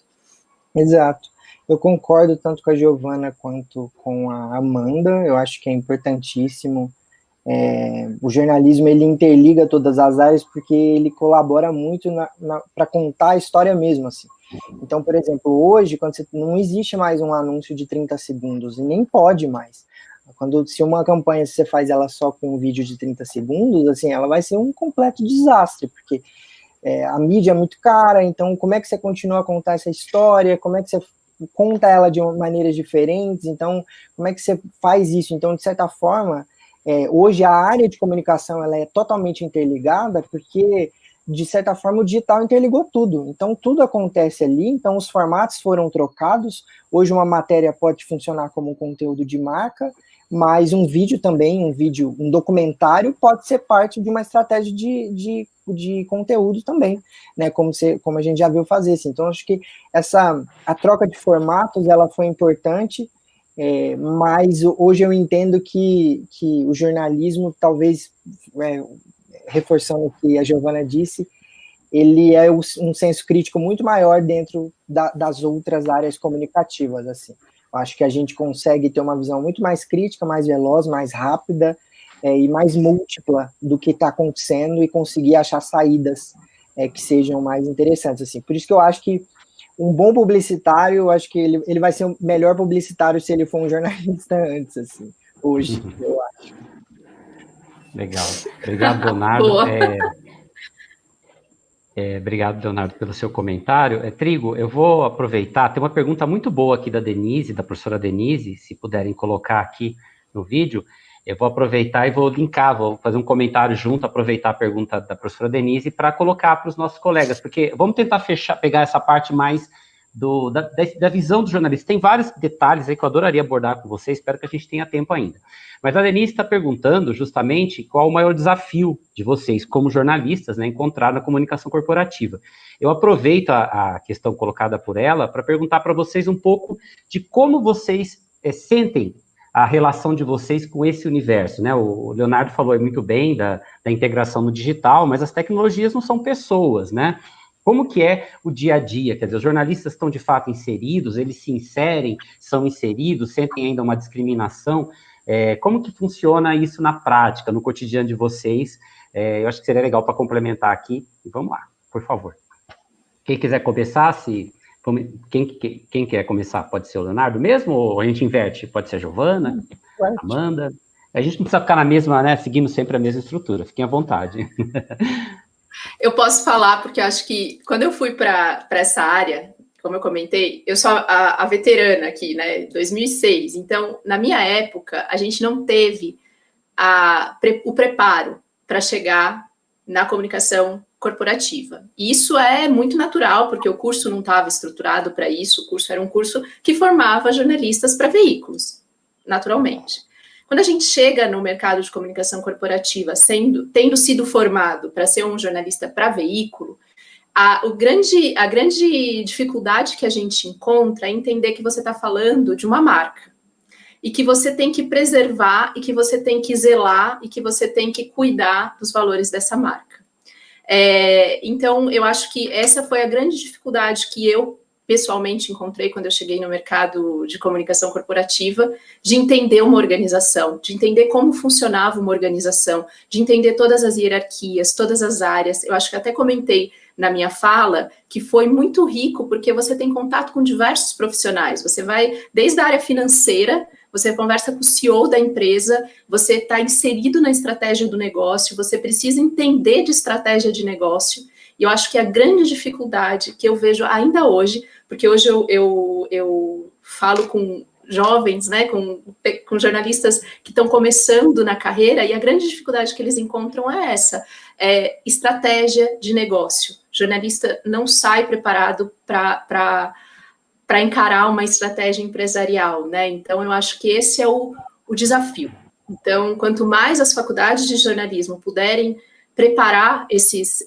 Exato. Eu concordo tanto com a Giovana quanto com a Amanda. Eu acho que é importantíssimo. O jornalismo, ele interliga todas as áreas porque ele colabora muito para contar a história mesmo, assim. Então, por exemplo, hoje, quando não existe mais um anúncio de 30 segundos, e nem pode mais. Se uma campanha, se você faz ela só com um vídeo de 30 segundos, assim, ela vai ser um completo desastre, porque a mídia é muito cara, então como é que você continua a contar essa história, como é que você conta ela de maneiras diferentes, então como é que você faz isso? Então, de certa forma, hoje a área de comunicação ela é totalmente interligada, porque, de certa forma, o digital interligou tudo. Então, tudo acontece ali, então os formatos foram trocados. Hoje uma matéria pode funcionar como um conteúdo de marca, mas um vídeo também, um documentário pode ser parte de uma estratégia de conteúdo também, né? Como a gente já viu fazer. Assim. Então, acho que a troca de formatos ela foi importante. Mas hoje eu entendo que o jornalismo, talvez, reforçando o que a Giovana disse, ele é um senso crítico muito maior dentro das outras áreas comunicativas, assim. Eu acho que a gente consegue ter uma visão muito mais crítica, mais veloz, mais rápida e mais múltipla do que está acontecendo e conseguir achar saídas que sejam mais interessantes, assim. Por isso que eu acho que um bom publicitário, eu acho que ele vai ser o melhor publicitário se ele for um jornalista antes, assim, hoje, eu acho. Legal. Obrigado, Leonardo. Obrigado, Leonardo, pelo seu comentário. Trigo, eu vou aproveitar, tem uma pergunta muito boa aqui da Denise, da professora Denise, se puderem colocar aqui no vídeo, eu vou aproveitar e vou linkar, vou fazer um comentário junto, aproveitar a pergunta da professora Denise para colocar para os nossos colegas, porque vamos tentar pegar essa parte mais da visão do jornalista. Tem vários detalhes aí que eu adoraria abordar com vocês, espero que a gente tenha tempo ainda. Mas a Denise está perguntando justamente qual o maior desafio de vocês, como jornalistas, né, encontrar na comunicação corporativa. Eu aproveito a questão colocada por ela para perguntar para vocês um pouco de como vocês sentem a relação de vocês com esse universo, né? O Leonardo falou muito bem da integração no digital, mas as tecnologias não são pessoas, né? Como que é o dia a dia? Quer dizer, os jornalistas estão de fato inseridos, eles se inserem, são inseridos, sentem ainda uma discriminação? Como que funciona isso na prática, no cotidiano de vocês? Eu acho que seria legal para complementar aqui. E vamos lá, por favor. Quem quiser começar, quem quer começar? Pode ser o Leonardo mesmo, ou a gente inverte? Pode ser a Giovana, Amanda? A gente não precisa ficar na mesma, né? Seguindo sempre a mesma estrutura, fiquem à vontade. Eu posso falar, porque eu acho que quando eu fui para essa área, como eu comentei, eu sou a veterana aqui, né, 2006, então, na minha época, a gente não teve o preparo para chegar na comunicação corporativa. E isso é muito natural, porque o curso não estava estruturado para isso, o curso era um curso que formava jornalistas para veículos, naturalmente. Quando a gente chega no mercado de comunicação corporativa, tendo sido formado para ser um jornalista para veículo, a grande dificuldade que a gente encontra é entender que você está falando de uma marca e que você tem que preservar e que você tem que zelar e que você tem que cuidar dos valores dessa marca. Então, eu acho que essa foi a grande dificuldade que eu pessoalmente encontrei quando eu cheguei no mercado de comunicação corporativa, de entender uma organização, de entender como funcionava uma organização, de entender todas as hierarquias, todas as áreas. Eu acho que até comentei na minha fala que foi muito rico, porque você tem contato com diversos profissionais. Você vai desde a área financeira, você conversa com o CEO da empresa, você está inserido na estratégia do negócio, você precisa entender de estratégia de negócio. E eu acho que a grande dificuldade que eu vejo ainda hoje, porque hoje eu falo com jovens, né, com jornalistas que estão começando na carreira, e a grande dificuldade que eles encontram é essa, estratégia de negócio. O jornalista não sai preparado para encarar uma estratégia empresarial, né? Então, eu acho que esse é o desafio. Então, quanto mais as faculdades de jornalismo puderem preparar esses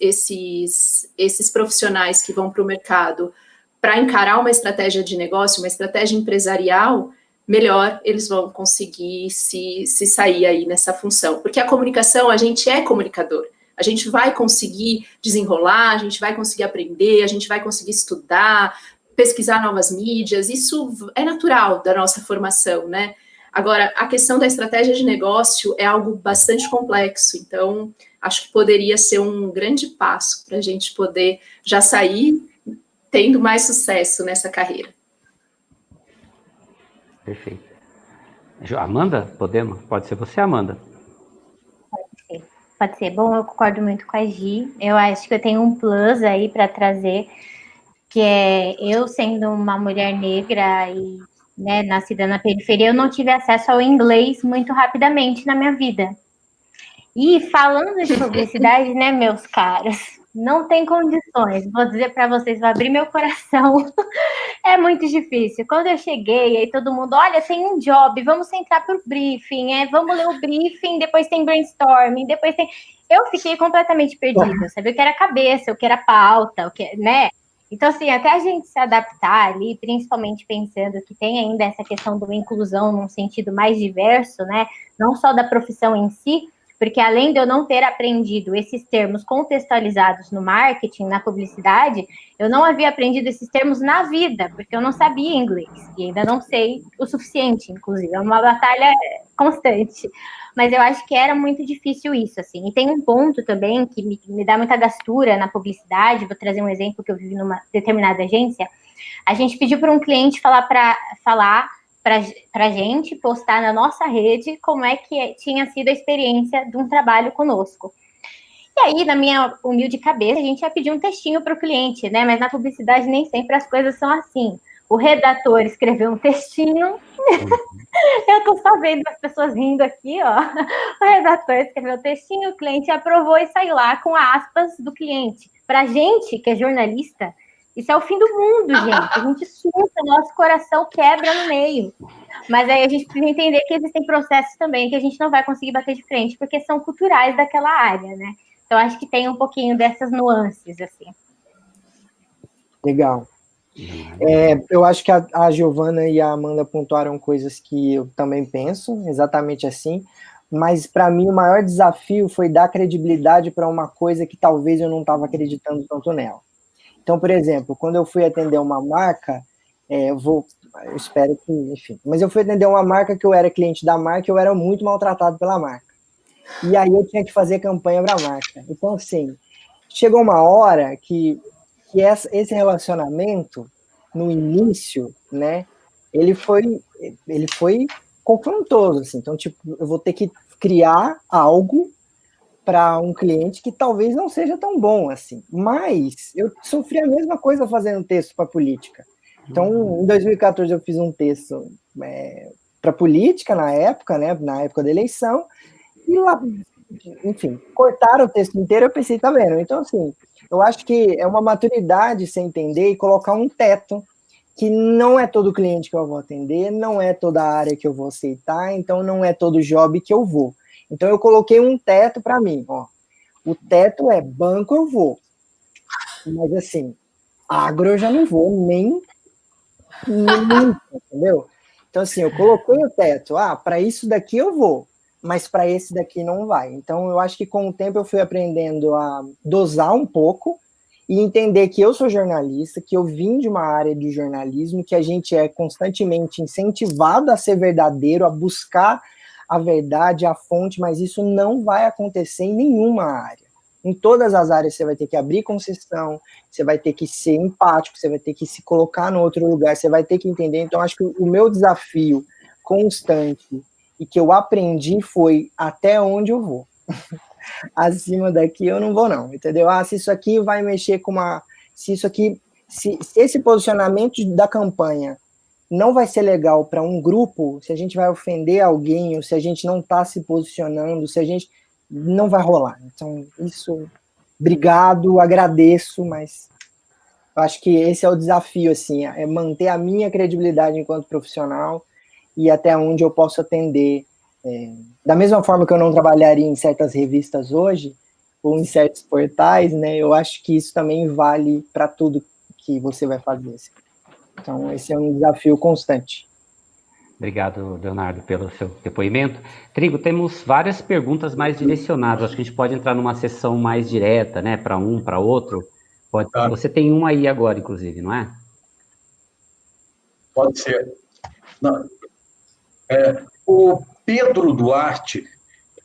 profissionais que vão para o mercado para encarar uma estratégia de negócio, uma estratégia empresarial, melhor eles vão conseguir se sair aí nessa função. Porque a comunicação, a gente é comunicador. A gente vai conseguir desenrolar, a gente vai conseguir aprender, a gente vai conseguir estudar, pesquisar novas mídias, isso é natural da nossa formação, né? Agora, a questão da estratégia de negócio é algo bastante complexo, então acho que poderia ser um grande passo para a gente poder já sair tendo mais sucesso nessa carreira. Perfeito. Amanda, podemos? Pode ser você, Amanda. Pode ser. Bom, eu concordo muito com a Gi. Eu acho que eu tenho um plus aí para trazer, que é eu sendo uma mulher negra e, né, nascida na periferia, eu não tive acesso ao inglês muito rapidamente na minha vida. E falando de publicidade, né, meus caros, não tem condições. Vou dizer para vocês, vou abrir meu coração. É muito difícil. Quando eu cheguei, aí todo mundo, olha, tem um job, vamos entrar para o briefing, vamos ler o briefing, depois tem brainstorming, depois tem... Eu fiquei completamente perdida, sabia o que era cabeça, o que era pauta, o que, né? Então, assim, até a gente se adaptar ali, principalmente pensando que tem ainda essa questão da inclusão num sentido mais diverso, né? Não só da profissão em si, porque além de eu não ter aprendido esses termos contextualizados no marketing, na publicidade, eu não havia aprendido esses termos na vida, porque eu não sabia inglês, e ainda não sei o suficiente, inclusive, é uma batalha constante. Mas eu acho que era muito difícil isso, assim. E tem um ponto também que me dá muita gastura na publicidade, vou trazer um exemplo que eu vivi numa determinada agência. A gente pediu para um cliente falar para a gente postar na nossa rede como é que tinha sido a experiência de um trabalho conosco. E aí, na minha humilde cabeça, a gente ia pedir um textinho para o cliente, né? Mas na publicidade nem sempre as coisas são assim. O redator escreveu um textinho, eu estou só vendo as pessoas rindo aqui, ó. O redator escreveu o textinho, o cliente aprovou e saiu lá com aspas do cliente. Para a gente, que é jornalista, isso é o fim do mundo, gente. A gente surta, nosso coração quebra no meio. Mas aí a gente precisa entender que existem processos também que a gente não vai conseguir bater de frente, porque são culturais daquela área, né? Então, acho que tem um pouquinho dessas nuances, assim. Legal. Eu acho que a Giovana e a Amanda pontuaram coisas que eu também penso, exatamente assim, mas para mim o maior desafio foi dar credibilidade para uma coisa que talvez eu não estava acreditando tanto nela. Então, por exemplo, quando eu fui atender uma marca, eu espero que, enfim, mas eu fui atender uma marca que eu era cliente da marca e eu era muito maltratado pela marca. E aí eu tinha que fazer campanha para a marca. Então, assim, chegou uma hora que esse relacionamento, no início, né, ele foi confrontoso, assim. Então, tipo, eu vou ter que criar algo para um cliente que talvez não seja tão bom assim. Mas eu sofri a mesma coisa fazendo texto para política. Então, em 2014 eu fiz um texto para política na época, né, na época da eleição, e lá, enfim, cortaram o texto inteiro, eu pensei, tá vendo? Então, assim, eu acho que é uma maturidade você entender e colocar um teto, que não é todo cliente que eu vou atender, não é toda área que eu vou aceitar, então não é todo job que eu vou. Então eu coloquei um teto para mim, ó. O teto é banco eu vou. Mas assim, agro eu já não vou, nem entendeu? Então assim, eu coloquei o teto, para isso daqui eu vou, mas para esse daqui não vai. Então eu acho que com o tempo eu fui aprendendo a dosar um pouco e entender que eu sou jornalista, que eu vim de uma área de jornalismo, que a gente é constantemente incentivado a ser verdadeiro, a buscar a verdade, a fonte, mas isso não vai acontecer em nenhuma área. Em todas as áreas você vai ter que abrir concessão, você vai ter que ser empático, você vai ter que se colocar no outro lugar, você vai ter que entender. Então, acho que o meu desafio constante e que eu aprendi foi até onde eu vou. Acima daqui eu não vou não, entendeu? Se isso aqui vai mexer com uma... Se esse posicionamento da campanha não vai ser legal para um grupo, se a gente vai ofender alguém, ou se a gente não está se posicionando, se a gente... não vai rolar. Então, isso... Obrigado, agradeço, mas eu acho que esse é o desafio, assim, é manter a minha credibilidade enquanto profissional e até onde eu posso atender. Da mesma forma que eu não trabalharia em certas revistas hoje, ou em certos portais, né, eu acho que isso também vale para tudo que você vai fazer. Assim. Então, esse é um desafio constante. Obrigado, Leonardo, pelo seu depoimento. Trigo, temos várias perguntas mais direcionadas. Acho que a gente pode entrar numa sessão mais direta, né, para um, para outro. Pode. Tá. Você tem uma aí agora, inclusive, não é? Pode ser. Não. O Pedro Duarte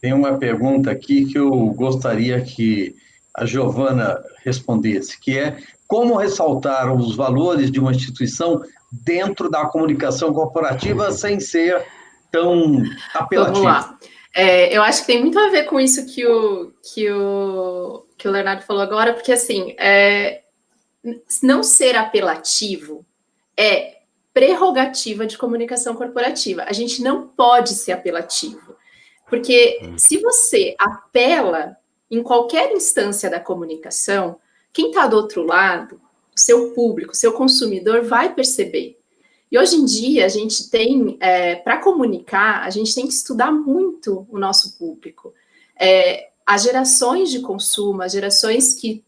tem uma pergunta aqui que eu gostaria que a Giovana respondesse, que é como ressaltar os valores de uma instituição dentro da comunicação corporativa sem ser tão apelativo. Vamos lá. Eu acho que tem muito a ver com isso que o Leonardo falou agora, porque assim, não ser apelativo é prerrogativa de comunicação corporativa. A gente não pode ser apelativo, porque se você apela em qualquer instância da comunicação, quem está do outro lado, o seu público, o seu consumidor vai perceber. E hoje em dia, a gente tem, para comunicar, a gente tem que estudar muito o nosso público. As gerações de consumo, as gerações que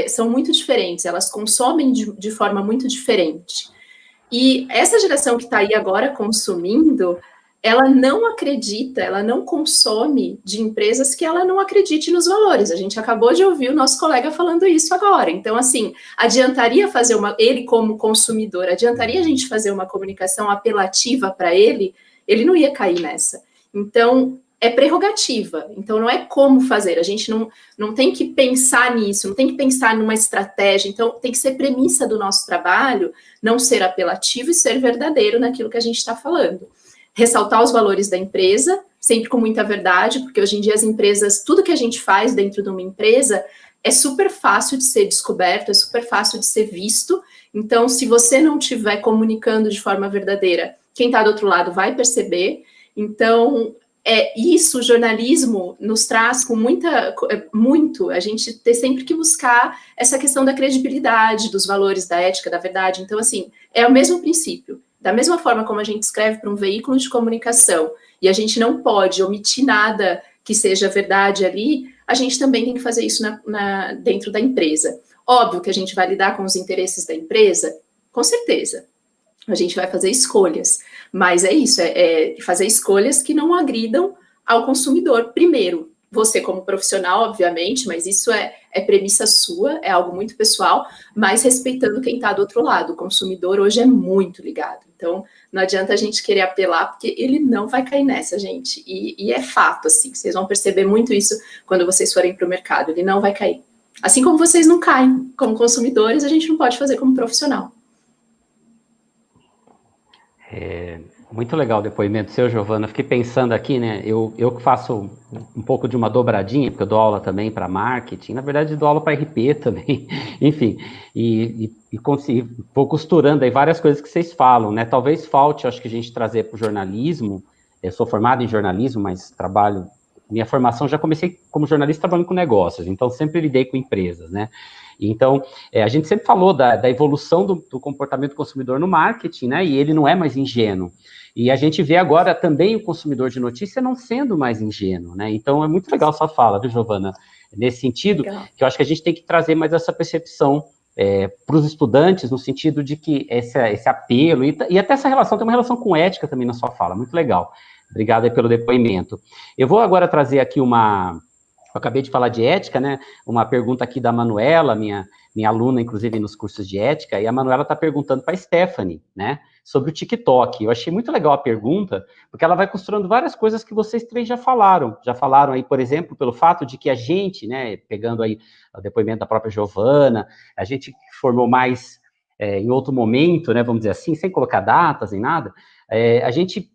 são muito diferentes, elas consomem de forma muito diferente. E essa geração que está aí agora consumindo, ela não acredita, ela não consome de empresas que ela não acredite nos valores. A gente acabou de ouvir o nosso colega falando isso agora. Então, assim, adiantaria fazer ele como consumidor, adiantaria a gente fazer uma comunicação apelativa para ele? Ele não ia cair nessa. Então, é prerrogativa, então não é como fazer, a gente não tem que pensar nisso, não tem que pensar numa estratégia, então tem que ser premissa do nosso trabalho, não ser apelativo e ser verdadeiro naquilo que a gente está falando. Ressaltar os valores da empresa, sempre com muita verdade, porque hoje em dia as empresas, tudo que a gente faz dentro de uma empresa é super fácil de ser descoberto, é super fácil de ser visto, então se você não estiver comunicando de forma verdadeira, quem está do outro lado vai perceber, então isso, o jornalismo nos traz com muito, a gente tem sempre que buscar essa questão da credibilidade, dos valores, da ética, da verdade. Então, assim, é o mesmo princípio. Da mesma forma como a gente escreve para um veículo de comunicação e a gente não pode omitir nada que seja verdade ali, a gente também tem que fazer isso dentro da empresa. Óbvio que a gente vai lidar com os interesses da empresa, com certeza. A gente vai fazer escolhas, mas é isso, é fazer escolhas que não agridam ao consumidor. Primeiro, você como profissional, obviamente, mas isso é premissa sua, é algo muito pessoal, mas respeitando quem está do outro lado. O consumidor hoje é muito ligado, então não adianta a gente querer apelar, porque ele não vai cair nessa, gente, e é fato, assim, vocês vão perceber muito isso quando vocês forem para o mercado, ele não vai cair. Assim como vocês não caem como consumidores, a gente não pode fazer como profissional. Muito legal o depoimento seu, Giovana. Fiquei pensando aqui, né? Eu que faço um pouco de uma dobradinha, porque eu dou aula também para marketing, na verdade dou aula para RP também, enfim, e vou costurando aí várias coisas que vocês falam, né? Talvez falte, acho que a gente trazer para o jornalismo. Eu sou formado em jornalismo, mas minha formação já comecei como jornalista trabalhando com negócios, então sempre lidei com empresas, né? Então, a gente sempre falou da evolução do comportamento do consumidor no marketing, né? E ele não é mais ingênuo. E a gente vê agora também o consumidor de notícia não sendo mais ingênuo, né? Então, é muito legal essa fala, viu, Giovana? Nesse sentido, legal. Que eu acho que a gente tem que trazer mais essa percepção para os estudantes, no sentido de que esse apelo, e até essa relação, tem uma relação com ética também na sua fala, muito legal. Obrigado aí pelo depoimento. Eu vou agora trazer aqui eu acabei de falar de ética, né? Uma pergunta aqui da Manuela, minha aluna, inclusive, nos cursos de ética, e a Manuela está perguntando para a Stephanie, né? Sobre o TikTok. Eu achei muito legal a pergunta, porque ela vai costurando várias coisas que vocês três já falaram. Já falaram aí, por exemplo, pelo fato de que a gente, né? Pegando aí o depoimento da própria Giovana, a gente formou mais em outro momento, né? Vamos dizer assim, sem colocar datas nem nada, a gente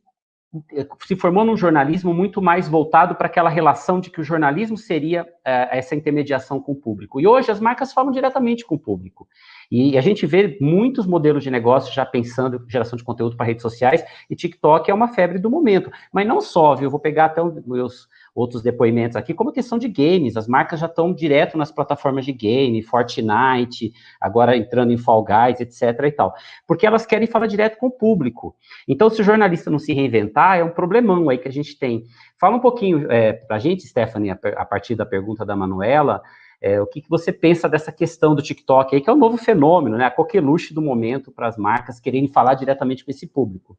se formou num jornalismo muito mais voltado para aquela relação de que o jornalismo seria essa intermediação com o público. E hoje as marcas falam diretamente com o público. E a gente vê muitos modelos de negócio já pensando em geração de conteúdo para redes sociais, e TikTok é uma febre do momento. Mas não só, viu? Eu vou pegar até os meus outros depoimentos aqui, como a questão de games. As marcas já estão direto nas plataformas de game, Fortnite, agora entrando em Fall Guys, etc. e tal. Porque elas querem falar direto com o público. Então, se o jornalista não se reinventar, é um problemão aí que a gente tem. Fala um pouquinho para a gente, Stephanie, a partir da pergunta da Manuela, o que você pensa dessa questão do TikTok aí, que é um novo fenômeno, né? A coqueluche do momento para as marcas quererem falar diretamente com esse público.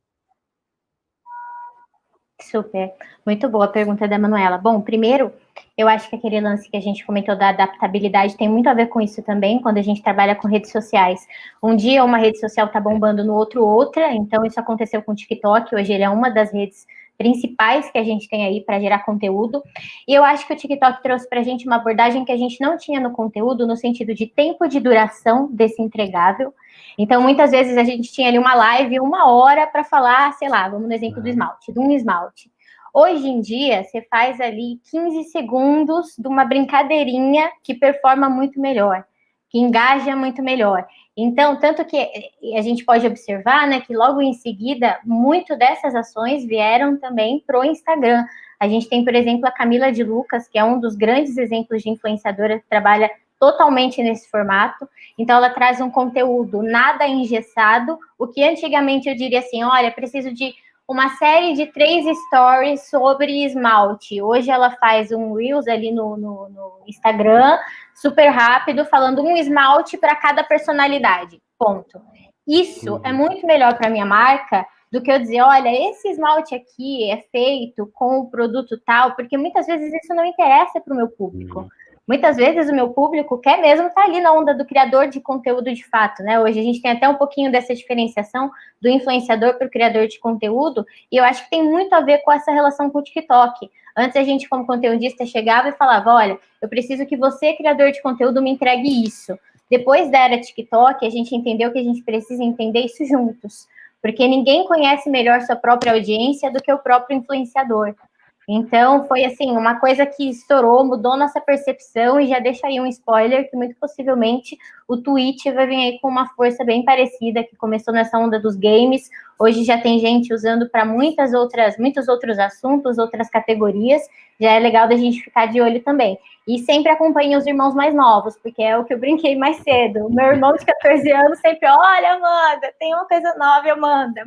Super, muito boa a pergunta da Manuela. Bom, primeiro, eu acho que aquele lance que a gente comentou da adaptabilidade tem muito a ver com isso também, quando a gente trabalha com redes sociais. Um dia uma rede social tá bombando, no outro outra, então isso aconteceu com o TikTok, hoje ele é uma das redes principais que a gente tem aí para gerar conteúdo, e eu acho que o TikTok trouxe para a gente uma abordagem que a gente não tinha no conteúdo, no sentido de tempo de duração desse entregável. Então, muitas vezes a gente tinha ali uma live, 1 hora para falar, sei lá, vamos no exemplo do esmalte, de um esmalte. Hoje em dia, você faz ali 15 segundos de uma brincadeirinha que performa muito melhor, que engaja muito melhor. Então, tanto que a gente pode observar, né, que logo em seguida, muito dessas ações vieram também pro Instagram. A gente tem, por exemplo, a Camila de Lucas, que é um dos grandes exemplos de influenciadora que trabalha totalmente nesse formato. Então, ela traz um conteúdo nada engessado, o que antigamente eu diria assim, olha, preciso de uma série de 3 stories sobre esmalte. Hoje ela faz um Reels ali no Instagram, super rápido, falando um esmalte para cada personalidade. Ponto. Isso é muito melhor para a minha marca do que eu dizer, olha, esse esmalte aqui é feito com o produto tal, porque muitas vezes isso não interessa para o meu público. muitas vezes o meu público quer mesmo estar ali na onda do criador de conteúdo de fato, né? Hoje a gente tem até um pouquinho dessa diferenciação do influenciador para o criador de conteúdo, e eu acho que tem muito a ver com essa relação com o TikTok. Antes a gente, como conteudista, chegava e falava, olha, eu preciso que você, criador de conteúdo, me entregue isso. Depois da era TikTok, a gente entendeu que a gente precisa entender isso juntos, porque ninguém conhece melhor sua própria audiência do que o próprio influenciador. Então, foi assim, uma coisa que estourou, mudou nossa percepção, e já deixa aí um spoiler, que muito possivelmente o Twitch vai vir aí com uma força bem parecida, que começou nessa onda dos games, hoje já tem gente usando para muitos outros assuntos, outras categorias, já é legal da gente ficar de olho também. E sempre acompanhe os irmãos mais novos, porque é o que eu brinquei mais cedo. O meu irmão de 14 anos sempre, olha, Amanda, tem uma coisa nova, Amanda.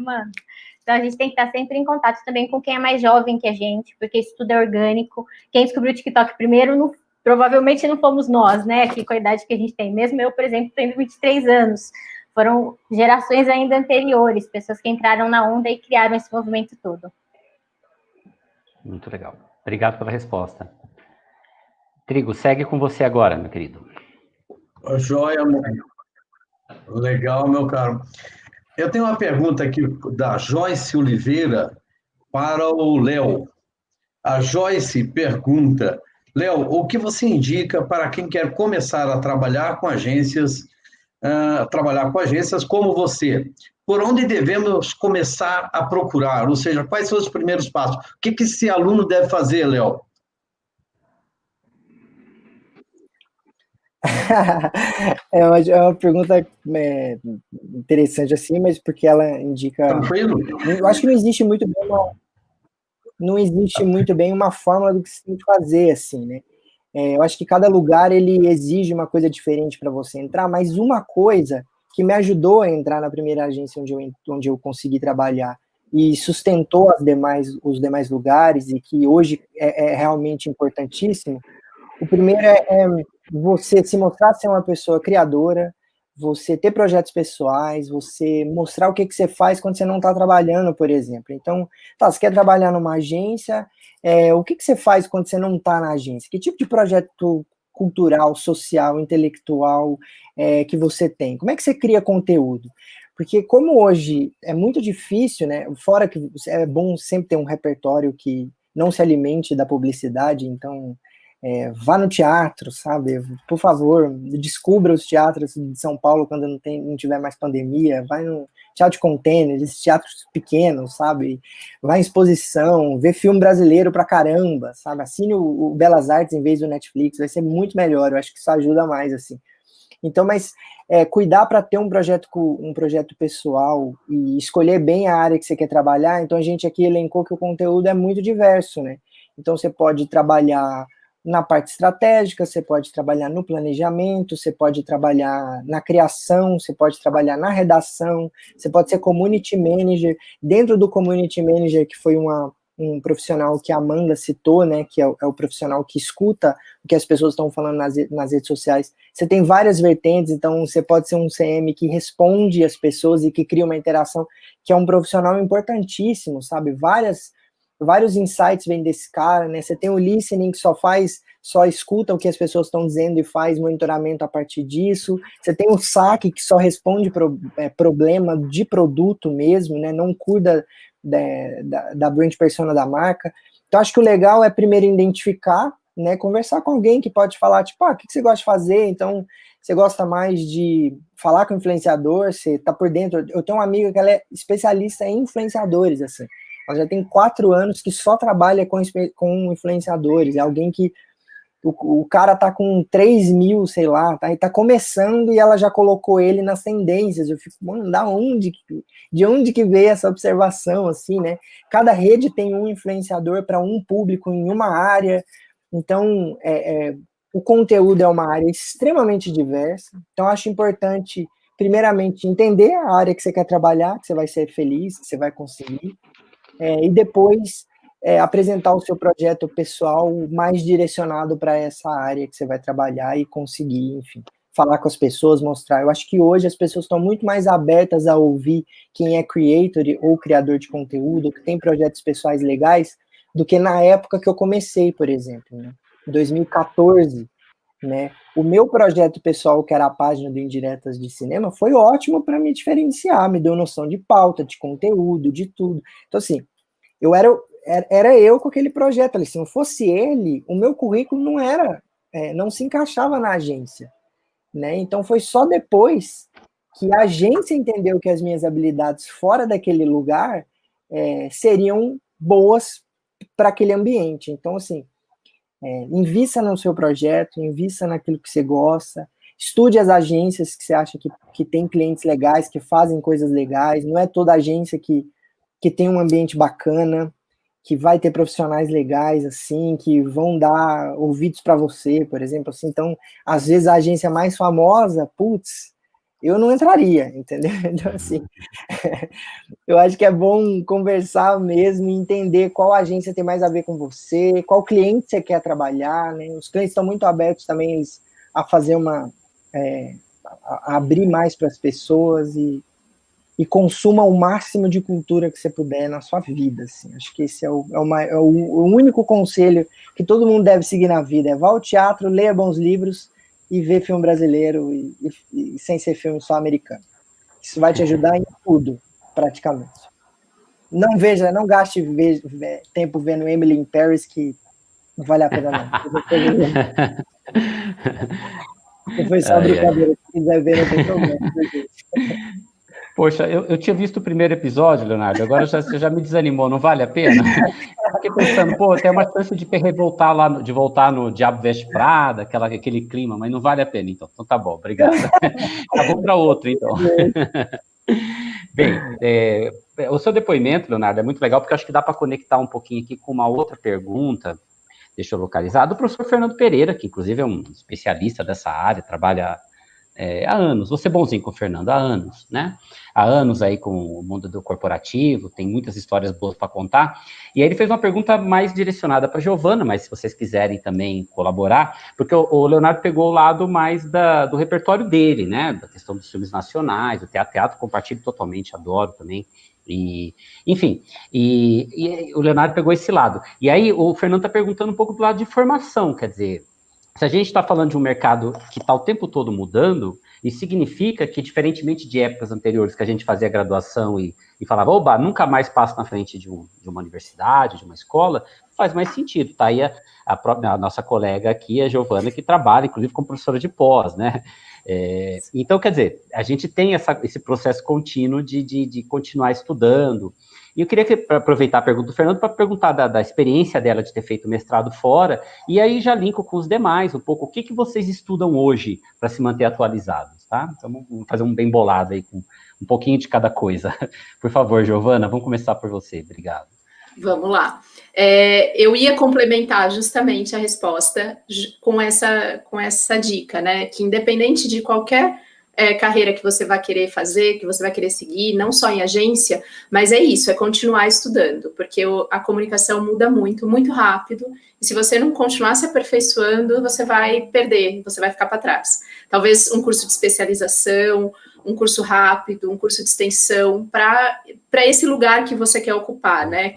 Então, a gente tem que estar sempre em contato também com quem é mais jovem que a gente, porque isso tudo é orgânico. Quem descobriu o TikTok primeiro, provavelmente não fomos nós, né, aqui com a idade que a gente tem. Mesmo eu, por exemplo, tenho 23 anos. Foram gerações ainda anteriores, pessoas que entraram na onda e criaram esse movimento todo. Muito legal. Obrigado pela resposta. Trigo, segue com você agora, meu querido. Joia, legal, meu caro. Eu tenho uma pergunta aqui da Joyce Oliveira para o Léo. A Joyce pergunta, Léo, o que você indica para quem quer começar a trabalhar com agências como você? Por onde devemos começar a procurar? Ou seja, quais são os primeiros passos? O que esse aluno deve fazer, Léo? É uma pergunta interessante assim, mas porque ela indica... Tranquilo? Eu acho que não existe muito bem uma fórmula do que se tem que fazer, assim, né? Eu acho que cada lugar, ele exige uma coisa diferente para você entrar, mas uma coisa que me ajudou a entrar na primeira agência onde eu consegui trabalhar e sustentou os demais lugares, e que hoje é realmente importantíssimo, o primeiro é você se mostrar ser uma pessoa criadora, você ter projetos pessoais, você mostrar o que você faz quando você não está trabalhando, por exemplo. Então, você quer trabalhar numa agência, o que você faz quando você não está na agência? Que tipo de projeto cultural, social, intelectual que você tem? Como é que você cria conteúdo? Porque como hoje é muito difícil, né? Fora que é bom sempre ter um repertório que não se alimente da publicidade, então... vá no teatro, sabe? Por favor, descubra os teatros de São Paulo quando não tiver mais pandemia. Vai no teatro de container, esses teatros pequenos, sabe? Vai em exposição, vê filme brasileiro pra caramba, sabe? Assine o Belas Artes em vez do Netflix, vai ser muito melhor. Eu acho que isso ajuda mais, assim. Então, mas cuidar para ter um projeto pessoal e escolher bem a área que você quer trabalhar. Então, a gente aqui elencou que o conteúdo é muito diverso, né? Então, você pode trabalhar na parte estratégica, você pode trabalhar no planejamento, você pode trabalhar na criação, você pode trabalhar na redação, você pode ser community manager. Dentro do community manager, que foi um profissional que a Amanda citou, né, que é o profissional que escuta o que as pessoas estão falando nas redes sociais, você tem várias vertentes. Então você pode ser um CM que responde às pessoas e que cria uma interação, que é um profissional importantíssimo, sabe? Vários insights vêm desse cara, né? Você tem o listening, que só escuta o que as pessoas estão dizendo e faz monitoramento a partir disso. Você tem o saque, que só responde problema de produto mesmo, né? Não cuida da brand persona da marca. Então, acho que o legal é primeiro identificar, né? Conversar com alguém que pode falar, tipo, o que você gosta de fazer? Então, você gosta mais de falar com influenciador, você tá por dentro. Eu tenho uma amiga que ela é especialista em influenciadores, assim. Ela já tem 4 anos que só trabalha com influenciadores. É alguém que o cara tá com 3 mil, sei lá, tá começando, e ela já colocou ele nas tendências. Eu fico, mano, de onde que veio essa observação, assim, né? Cada rede tem um influenciador para um público em uma área. Então, o conteúdo é uma área extremamente diversa. Então, acho importante, primeiramente, entender a área que você quer trabalhar, que você vai ser feliz, que você vai conseguir. E depois apresentar o seu projeto pessoal mais direcionado para essa área que você vai trabalhar e conseguir, enfim, falar com as pessoas, mostrar. Eu acho que hoje as pessoas estão muito mais abertas a ouvir quem é creator ou criador de conteúdo, que tem projetos pessoais legais, do que na época que eu comecei, por exemplo, né? Em 2014, né? O meu projeto pessoal, que era a página do Indiretas de Cinema, foi ótimo para me diferenciar, me deu noção de pauta, de conteúdo, de tudo. Então, assim, era eu com aquele projeto ali. Se não fosse ele, o meu currículo não se encaixava na agência, né? Então, foi só depois que a agência entendeu que as minhas habilidades fora daquele lugar seriam boas para aquele ambiente. Então, assim, invista no seu projeto, invista naquilo que você gosta, estude as agências que você acha que tem clientes legais, que fazem coisas legais, não é toda agência que tem um ambiente bacana, que vai ter profissionais legais, assim, que vão dar ouvidos para você, por exemplo, assim. Então, às vezes a agência mais famosa, putz, eu não entraria, entendeu? Então, assim, eu acho que é bom conversar mesmo e entender qual agência tem mais a ver com você, qual cliente você quer trabalhar, né? Os clientes estão muito abertos também a fazer a abrir mais para as pessoas e consuma o máximo de cultura que você puder na sua vida, assim. Acho que esse é o único conselho que todo mundo deve seguir na vida, vá ao teatro, leia bons livros e ver filme brasileiro e sem ser filme só americano. Isso vai te ajudar em tudo, praticamente. Não gaste tempo vendo Emily in Paris, que não vale a pena, não. Se foi só brincadeira, se quiser ver, não tem problema. Poxa, eu tinha visto o primeiro episódio, Leonardo, agora você já me desanimou, não vale a pena? Fiquei pensando, tem uma chance de voltar no Diabo Veste Prada, aquele clima, mas não vale a pena, então. Então tá bom, obrigado. Acabou para outro, então. Bem, o seu depoimento, Leonardo, é muito legal, porque eu acho que dá para conectar um pouquinho aqui com uma outra pergunta, deixa eu localizar, do professor Fernando Pereira, que inclusive é um especialista dessa área, trabalha há anos, vou ser bonzinho com o Fernando, há anos, né? Há anos aí com o mundo do corporativo, tem muitas histórias boas para contar, e aí ele fez uma pergunta mais direcionada para a Giovana, mas se vocês quiserem também colaborar, porque o Leonardo pegou o lado mais do repertório dele, né? Da questão dos filmes nacionais, do teatro, compartilho totalmente, adoro também, enfim, e o Leonardo pegou esse lado. E aí o Fernando está perguntando um pouco do lado de formação, quer dizer, se a gente está falando de um mercado que está o tempo todo mudando, isso significa que, diferentemente de épocas anteriores, que a gente fazia graduação e falava, oba, nunca mais passo na frente de uma universidade, de uma escola, faz mais sentido. Tá aí a nossa colega aqui, a Giovana, que trabalha, inclusive, como professora de pós, né? Então, quer dizer, a gente tem esse processo contínuo de continuar estudando. E eu queria aproveitar a pergunta do Fernando para perguntar da experiência dela de ter feito mestrado fora, e aí já linko com os demais um pouco, o que vocês estudam hoje para se manter atualizados, tá? Então, vamos fazer um bem bolado aí, com um pouquinho de cada coisa. Por favor, Giovana, vamos começar por você, obrigado. Vamos lá. Eu ia complementar justamente a resposta com essa dica, né? Que independente de qualquer carreira que você vai querer fazer, que você vai querer seguir, não só em agência, mas é isso, é continuar estudando, porque a comunicação muda muito, muito rápido, e se você não continuar se aperfeiçoando, você vai perder, você vai ficar para trás. Talvez um curso de especialização, um curso rápido, um curso de extensão, para esse lugar que você quer ocupar, né?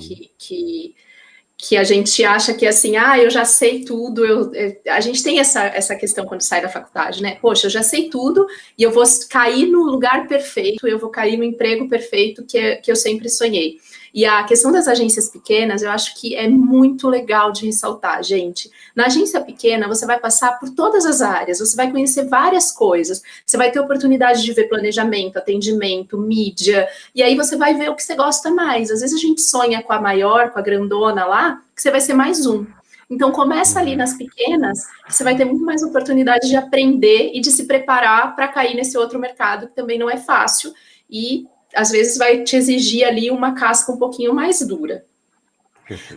Que a gente acha que assim, eu já sei tudo, a gente tem essa questão quando sai da faculdade, né? Poxa, eu já sei tudo e eu vou cair no lugar perfeito, eu vou cair no emprego perfeito que eu sempre sonhei. E a questão das agências pequenas, eu acho que é muito legal de ressaltar, gente. Na agência pequena, você vai passar por todas as áreas, você vai conhecer várias coisas, você vai ter oportunidade de ver planejamento, atendimento, mídia, e aí você vai ver o que você gosta mais. Às vezes a gente sonha com a maior, com a grandona lá, que você vai ser mais um. Então, começa ali nas pequenas, que você vai ter muito mais oportunidade de aprender e de se preparar para cair nesse outro mercado, que também não é fácil, e às vezes vai te exigir ali uma casca um pouquinho mais dura.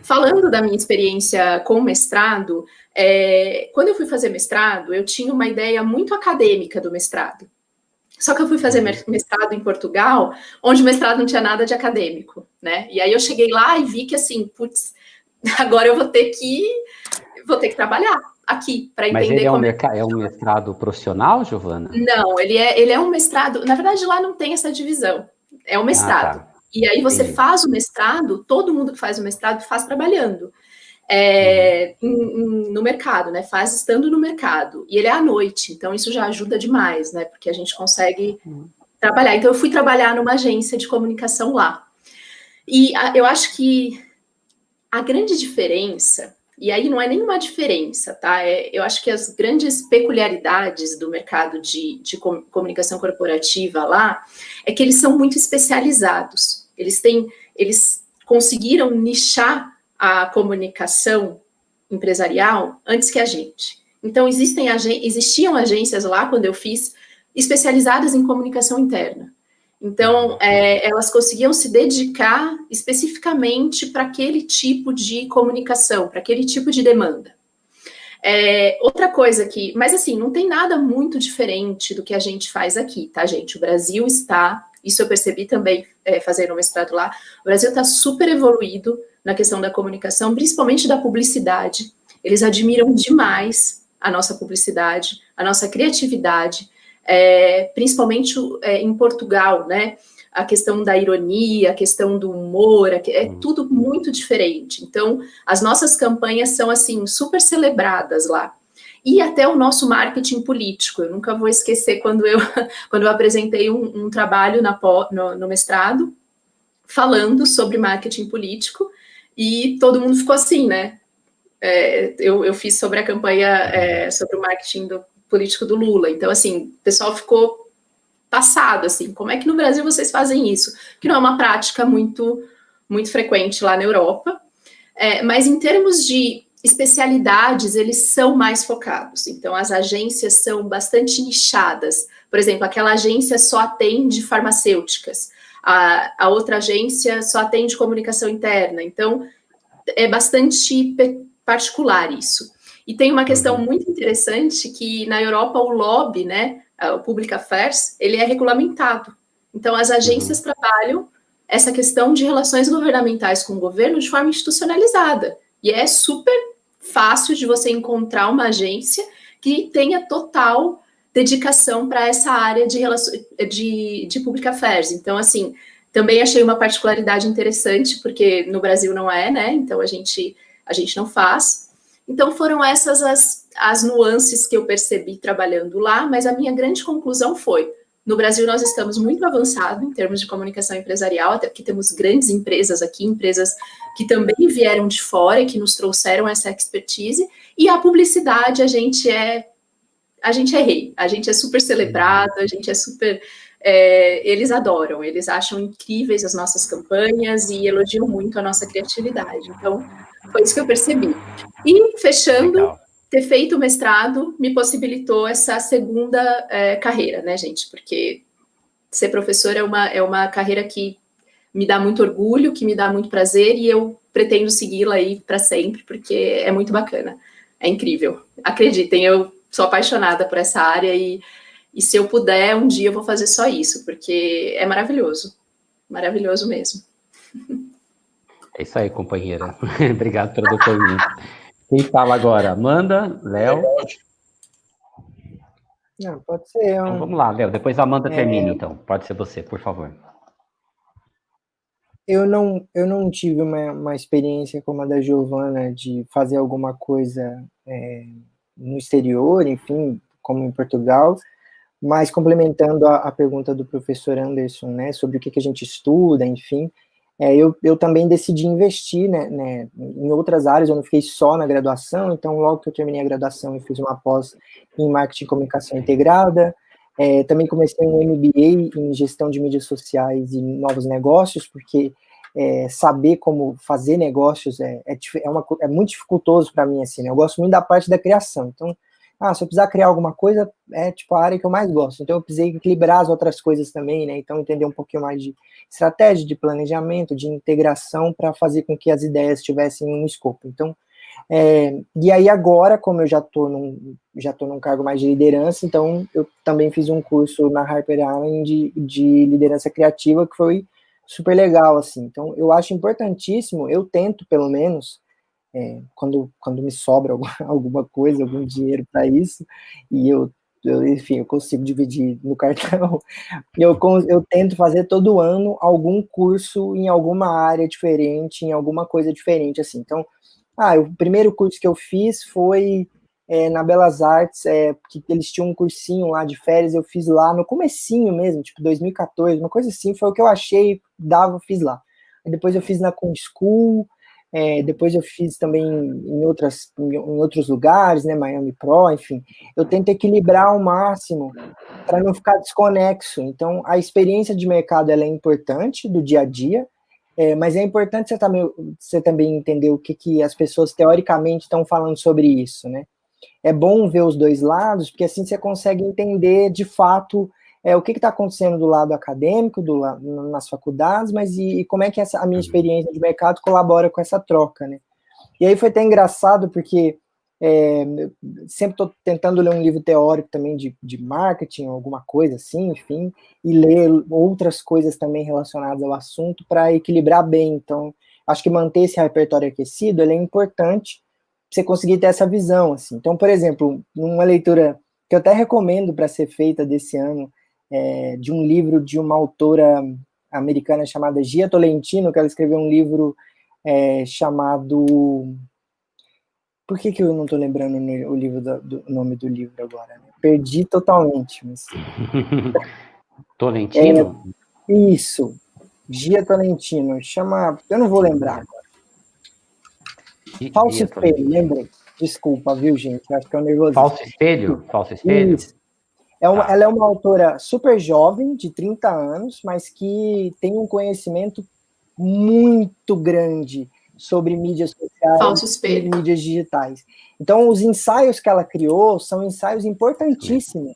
Falando da minha experiência com mestrado, quando eu fui fazer mestrado, eu tinha uma ideia muito acadêmica do mestrado. Só que eu fui fazer mestrado em Portugal, onde o mestrado não tinha nada de acadêmico, né? E aí eu cheguei lá e vi que assim, putz, agora eu vou ter que trabalhar aqui para entender. Mas ele é um mestrado profissional, Giovana? Não, ele é um mestrado. Na verdade, lá não tem essa divisão. É um mestrado. Tá. E aí você faz o mestrado, todo mundo que faz o mestrado faz trabalhando. no mercado, né? Faz estando no mercado. E ele é à noite, então isso já ajuda demais, né? Porque a gente consegue trabalhar. Então, eu fui trabalhar numa agência de comunicação lá. E eu acho que a grande diferença, e aí não é nenhuma diferença, tá? Eu acho que as grandes peculiaridades do mercado de comunicação corporativa lá é que eles são muito especializados. Eles conseguiram nichar a comunicação empresarial antes que a gente. Então, existiam agências lá, quando eu fiz, especializadas em comunicação interna. Então, elas conseguiam se dedicar especificamente para aquele tipo de comunicação, para aquele tipo de demanda. Outra coisa que... Mas, assim, não tem nada muito diferente do que a gente faz aqui, tá, gente? O Brasil está... Isso eu percebi também, fazendo o mestrado lá. O Brasil está super evoluído na questão da comunicação, principalmente da publicidade. Eles admiram demais a nossa publicidade, a nossa criatividade, principalmente em Portugal, né? A questão da ironia, a questão do humor, é tudo muito diferente. Então, as nossas campanhas são, assim, super celebradas lá. E até o nosso marketing político. Eu nunca vou esquecer quando eu apresentei um trabalho no mestrado, falando sobre marketing político, e todo mundo ficou assim, né? Eu fiz sobre a campanha, sobre o marketing político do Lula. Então, assim, o pessoal ficou passado, assim, como é que no Brasil vocês fazem isso? Que não é uma prática muito, muito frequente lá na Europa. Mas em termos de especialidades, eles são mais focados. Então, as agências são bastante nichadas. Por exemplo, aquela agência só atende farmacêuticas. A outra agência só atende comunicação interna. Então, é bastante particular isso. E tem uma questão muito interessante que na Europa o lobby, né, o Public Affairs, ele é regulamentado. Então, as agências trabalham essa questão de relações governamentais com o governo de forma institucionalizada. E é super fácil de você encontrar uma agência que tenha total dedicação para essa área de Public Affairs. Então, assim, também achei uma particularidade interessante, porque no Brasil não é, né? Então, a gente não faz. Então, foram essas as nuances que eu percebi trabalhando lá, mas a minha grande conclusão foi: no Brasil, nós estamos muito avançados em termos de comunicação empresarial, até porque temos grandes empresas aqui, empresas que também vieram de fora e que nos trouxeram essa expertise, e a publicidade, a gente é rei, a gente é super celebrado, a gente é super... eles adoram, eles acham incríveis as nossas campanhas e elogiam muito a nossa criatividade. Então, foi isso que eu percebi. E, fechando... Legal. Ter feito o mestrado me possibilitou essa segunda carreira, né, gente? Porque ser professor é uma carreira que me dá muito orgulho, que me dá muito prazer, e eu pretendo segui-la aí para sempre, porque é muito bacana, é incrível. Acreditem, eu sou apaixonada por essa área, e se eu puder, um dia eu vou fazer só isso, porque é maravilhoso mesmo. É isso aí, companheira. Obrigado pelo depoimento. Quem fala agora? Amanda, Léo? Não, pode ser. Então, vamos lá, Léo. Depois a Amanda termina, então. Pode ser você, por favor. Eu não tive uma experiência como a da Giovana de fazer alguma coisa no exterior, enfim, como em Portugal, mas complementando a pergunta do professor Anderson, né, sobre o que a gente estuda, enfim, eu também decidi investir, né, em outras áreas. Eu não fiquei só na graduação, então logo que eu terminei a graduação eu fiz uma pós em marketing e comunicação integrada, também comecei um MBA em gestão de mídias sociais e novos negócios, porque saber como fazer negócios é muito dificultoso para mim, assim, né? Eu gosto muito da parte da criação, então, se eu precisar criar alguma coisa, é tipo a área que eu mais gosto. Então eu precisei equilibrar as outras coisas também, né? Então entender um pouquinho mais de estratégia, de planejamento, de integração, para fazer com que as ideias tivessem um escopo. Então, e aí agora, como eu já tô num cargo mais de liderança, então eu também fiz um curso na Harper Allen de liderança criativa, que foi super legal, assim. Então eu acho importantíssimo, eu tento pelo menos, quando me sobra alguma coisa, algum dinheiro para isso, e enfim, eu consigo dividir no cartão, eu tento fazer todo ano algum curso em alguma área diferente, em alguma coisa diferente, assim. Então, o primeiro curso que eu fiz foi na Belas Artes, que eles tinham um cursinho lá de férias, eu fiz lá no comecinho mesmo, tipo 2014, uma coisa assim, foi o que eu achei, fiz lá. Aí depois eu fiz na ComSchool, depois eu fiz também em outros lugares, né, Miami Pro, enfim. Eu tento equilibrar ao máximo para não ficar desconexo. Então, a experiência de mercado ela é importante do dia a dia, mas é importante você também entender o que as pessoas teoricamente estão falando sobre isso, né? É bom ver os dois lados, porque assim você consegue entender de fato o que está acontecendo do lado acadêmico, nas faculdades, mas e como é que a minha experiência de mercado colabora com essa troca, né? E aí foi até engraçado, porque sempre estou tentando ler um livro teórico também de marketing, alguma coisa assim, enfim, e ler outras coisas também relacionadas ao assunto para equilibrar bem. Então, acho que manter esse repertório aquecido ele é importante para você conseguir ter essa visão. Assim. Então, por exemplo, uma leitura que eu até recomendo para ser feita desse ano, de um livro de uma autora americana chamada Gia Tolentino, que ela escreveu um livro chamado... Por que eu não estou lembrando o nome do livro agora? Né? Perdi totalmente. Mas... Tolentino? Isso, Gia Tolentino. Chama... Eu não vou lembrar agora. Falso Espelho, lembrei. Desculpa, viu, gente? Acho que é um nervosismo. Falso Espelho? Falso Espelho? Isso. Ela é uma autora super jovem, de 30 anos, mas que tem um conhecimento muito grande sobre mídias sociais e mídias digitais. Então, os ensaios que ela criou são ensaios importantíssimos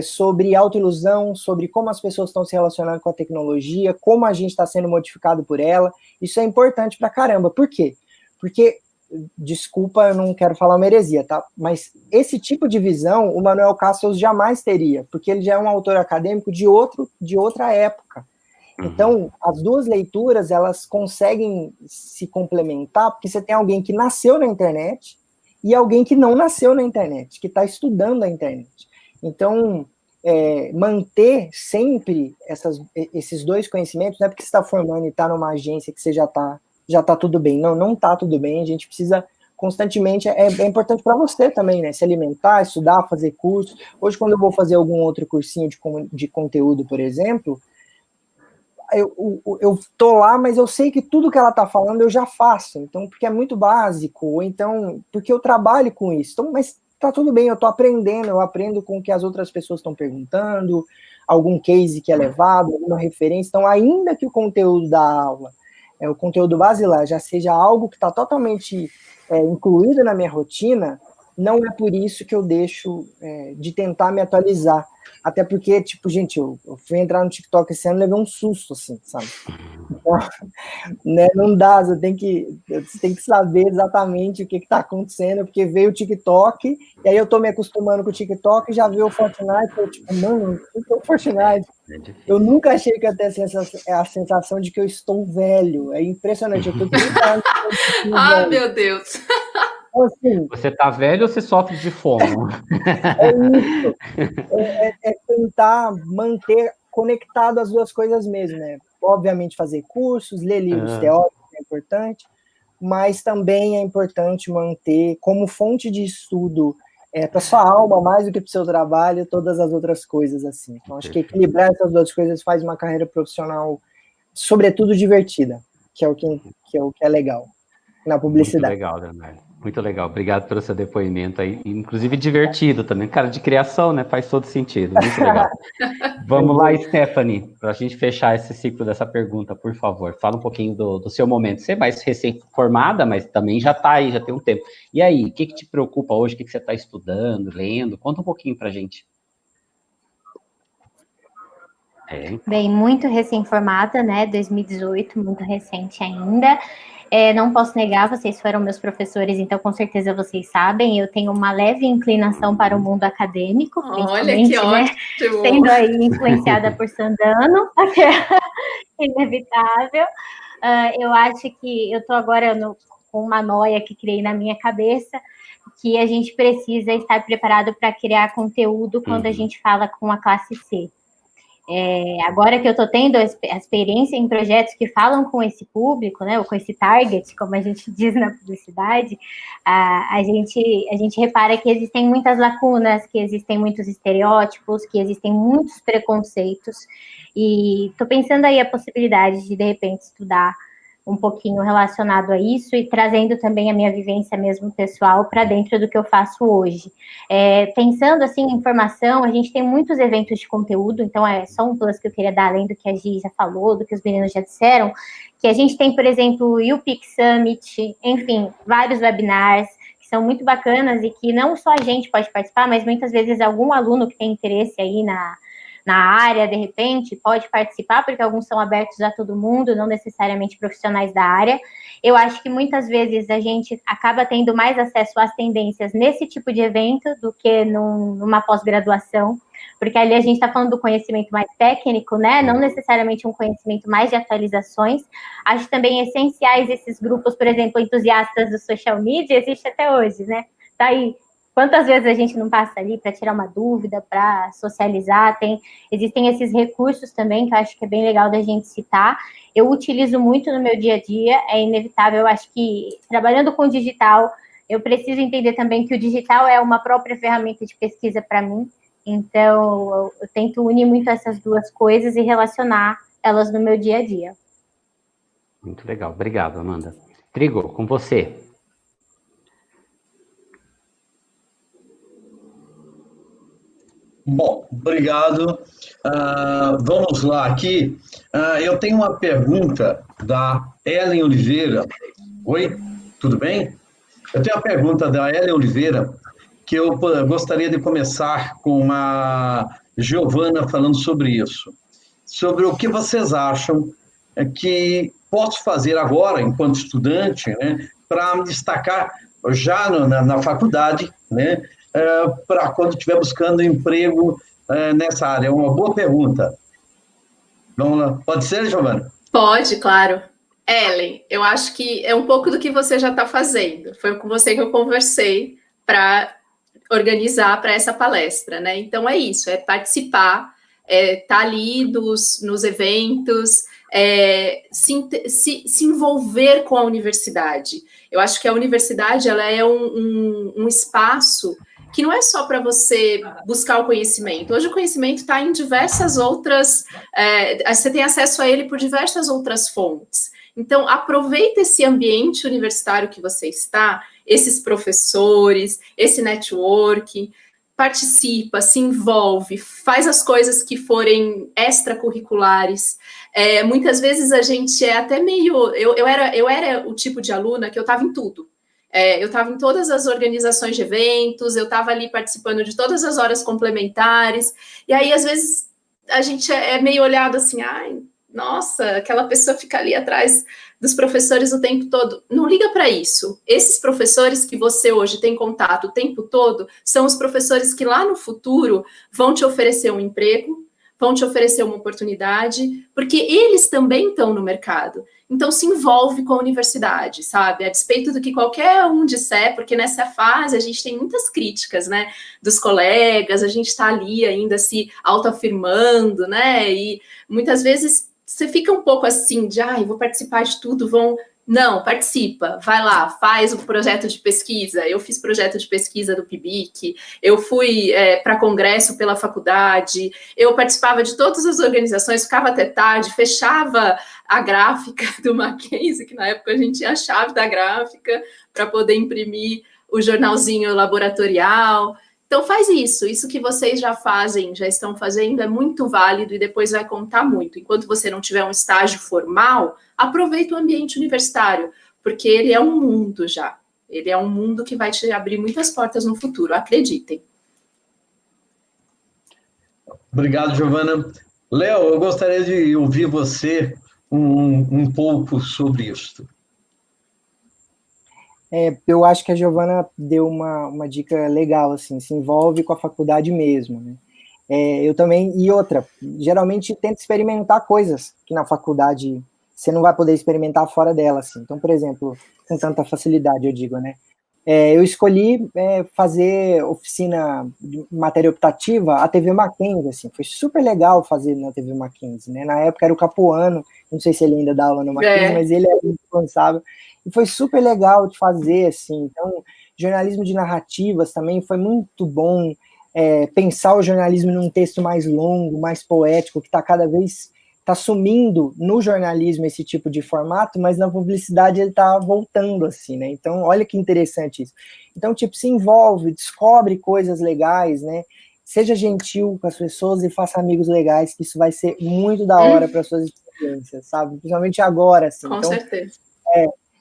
sobre autoilusão, sobre como as pessoas estão se relacionando com a tecnologia, como a gente está sendo modificado por ela. Isso é importante pra caramba. Por quê? Porque, desculpa, eu não quero falar uma heresia, tá? Mas esse tipo de visão o Manuel Castells jamais teria, porque ele já é um autor acadêmico de outra época. Então, as duas leituras, elas conseguem se complementar, porque você tem alguém que nasceu na internet e alguém que não nasceu na internet, que está estudando a internet. Então, manter sempre esses dois conhecimentos, não é porque você está formando e está numa agência que você já está tudo bem. Não está tudo bem, a gente precisa constantemente, é importante para você também, né, se alimentar, estudar, fazer curso. Hoje, quando eu vou fazer algum outro cursinho de conteúdo, por exemplo, eu tô lá, mas eu sei que tudo que ela tá falando eu já faço, então, porque é muito básico, ou então, porque eu trabalho com isso, então, mas tá tudo bem, eu tô aprendendo, eu aprendo com o que as outras pessoas estão perguntando, algum case que é levado, alguma referência, então, ainda que o conteúdo da aula, o conteúdo basilar, já seja algo que está totalmente incluído na minha rotina, não é por isso que eu deixo de tentar me atualizar. Até porque, tipo, gente, eu fui entrar no TikTok esse ano e levei um susto, assim, sabe? Então, né, não dá, você tem que saber exatamente o que está acontecendo, porque veio o TikTok, e aí eu tô me acostumando com o TikTok e já veio o Fortnite, eu tipo, mano, o que é o Fortnite? Eu nunca achei que ia ter a sensação de que eu estou velho, é impressionante, eu tô 30 anos. Ah, meu Deus! Então, assim, você tá velho ou você sofre de fome? Isso. É tentar manter conectado as duas coisas mesmo, né? Obviamente fazer cursos, ler livros teóricos é importante, mas também é importante manter como fonte de estudo para sua alma, mais do que para o seu trabalho, todas as outras coisas assim. Então, acho que equilibrar essas duas coisas faz uma carreira profissional, sobretudo, divertida, que é o que é legal na publicidade. Muito legal, Leonardo. Muito legal. Obrigado pelo seu depoimento aí. Inclusive divertido também. Cara, de criação, né? Faz todo sentido. Muito legal. Vamos lá, Stephanie, para a gente fechar esse ciclo dessa pergunta, por favor. Fala um pouquinho do seu momento. Você é mais recém-formada, mas também já está aí, já tem um tempo. E aí, o que te preocupa hoje? O que você está estudando, lendo? Conta um pouquinho para a gente. Bem, muito recém-formada, né? 2018, muito recente ainda. Não posso negar, vocês foram meus professores, então com certeza vocês sabem, eu tenho uma leve inclinação para o mundo acadêmico, principalmente, olha que né, sendo aí influenciada por Sandano, inevitável. Eu acho que eu estou agora com uma noia que criei na minha cabeça, que a gente precisa estar preparado para criar conteúdo quando a gente fala com a classe C. Agora que eu estou tendo a experiência em projetos que falam com esse público, né, ou com esse target, como a gente diz na publicidade, a gente repara que existem muitas lacunas, que existem muitos estereótipos, que existem muitos preconceitos, e estou pensando aí a possibilidade de repente, estudar um pouquinho relacionado a isso e trazendo também a minha vivência mesmo pessoal para dentro do que eu faço hoje. Pensando assim em formação, a gente tem muitos eventos de conteúdo, então é só um plus que eu queria dar, além do que a Gi já falou, do que os meninos já disseram, que a gente tem, por exemplo, o UPIC Summit, enfim, vários webinars que são muito bacanas e que não só a gente pode participar, mas muitas vezes algum aluno que tem interesse aí na área, de repente, pode participar, porque alguns são abertos a todo mundo, não necessariamente profissionais da área. Eu acho que muitas vezes a gente acaba tendo mais acesso às tendências nesse tipo de evento do que numa pós-graduação, porque ali a gente está falando do conhecimento mais técnico, né? Não necessariamente um conhecimento mais de atualizações. Acho também essenciais esses grupos, por exemplo, entusiastas do social media, existe até hoje, né? Tá aí. Quantas vezes a gente não passa ali para tirar uma dúvida, para socializar? Existem esses recursos também que eu acho que é bem legal da gente citar. Eu utilizo muito no meu dia a dia, é inevitável. Eu acho que trabalhando com digital, eu preciso entender também que o digital é uma própria ferramenta de pesquisa para mim. Então, eu tento unir muito essas duas coisas e relacionar elas no meu dia a dia. Muito legal. Obrigado, Amanda. Trigo, com você. Bom, obrigado. Vamos lá aqui. Eu tenho uma pergunta da Ellen Oliveira. Oi, tudo bem? Eu tenho uma pergunta da Ellen Oliveira que eu gostaria de começar com a Giovana falando sobre isso. Sobre o que vocês acham que posso fazer agora, enquanto estudante, né, para me destacar já na faculdade, né, para quando estiver buscando emprego nessa área? É uma boa pergunta. Vamos lá. Pode ser, Giovana? Pode, claro. Ellen, eu acho que é um pouco do que você já está fazendo. Foi com você que eu conversei para organizar para essa palestra, né? Então é isso, é participar, tá ali nos eventos, se envolver com a universidade. Eu acho que a universidade ela é um espaço que não é só para você buscar o conhecimento. Hoje o conhecimento está em diversas outras... você tem acesso a ele por diversas outras fontes. Então, aproveita esse ambiente universitário que você está, esses professores, esse network, participa, se envolve, faz as coisas que forem extracurriculares. Muitas vezes a gente é até meio... Eu era o tipo de aluna que eu estava em tudo. Eu estava em todas as organizações de eventos, eu estava ali participando de todas as horas complementares, e aí, às vezes, a gente é meio olhado assim, ai, nossa, aquela pessoa fica ali atrás dos professores o tempo todo. Não liga para isso. Esses professores que você hoje tem contato o tempo todo, são os professores que lá no futuro vão te oferecer um emprego, vão te oferecer uma oportunidade, porque eles também estão no mercado. Então, se envolve com a universidade, sabe? A despeito do que qualquer um disser, porque nessa fase a gente tem muitas críticas, né? Dos colegas, a gente está ali ainda se autoafirmando, né? E muitas vezes você fica um pouco assim, de, vou participar de tudo, Não, participa, vai lá, faz o projeto de pesquisa. Eu fiz projeto de pesquisa do PIBIC, eu fui para congresso pela faculdade, eu participava de todas as organizações, ficava até tarde, fechava a gráfica do Mackenzie, que na época a gente tinha a chave da gráfica para poder imprimir o jornalzinho laboratorial. Então faz isso que vocês já fazem, já estão fazendo, é muito válido e depois vai contar muito. Enquanto você não tiver um estágio formal, aproveita o ambiente universitário, porque ele é um mundo já. Ele é um mundo que vai te abrir muitas portas no futuro, acreditem. Obrigado, Giovana. Léo, eu gostaria de ouvir você um pouco sobre isso. Eu acho que a Giovana deu uma dica legal, assim, se envolve com a faculdade mesmo, né? Eu também, e outra, geralmente tento experimentar coisas que na faculdade você não vai poder experimentar fora dela, assim. Então, por exemplo, com tanta facilidade, eu digo, né? eu escolhi fazer oficina de matéria optativa, a TV Mackenzie, assim, foi super legal fazer na TV Mackenzie, né? Na época era o Capuano, não sei se ele ainda dá aula no Mackenzie, mas ele era o responsável, e foi super legal de fazer, assim. Então, jornalismo de narrativas também foi muito bom, pensar o jornalismo num texto mais longo, mais poético, que está sumindo no jornalismo esse tipo de formato, mas na publicidade ele está voltando, assim, né? Então, olha que interessante isso. Então, tipo, se envolve, descobre coisas legais, né? Seja gentil com as pessoas e faça amigos legais, que isso vai ser muito da hora para suas experiências, sabe? Principalmente agora, assim. Com certeza.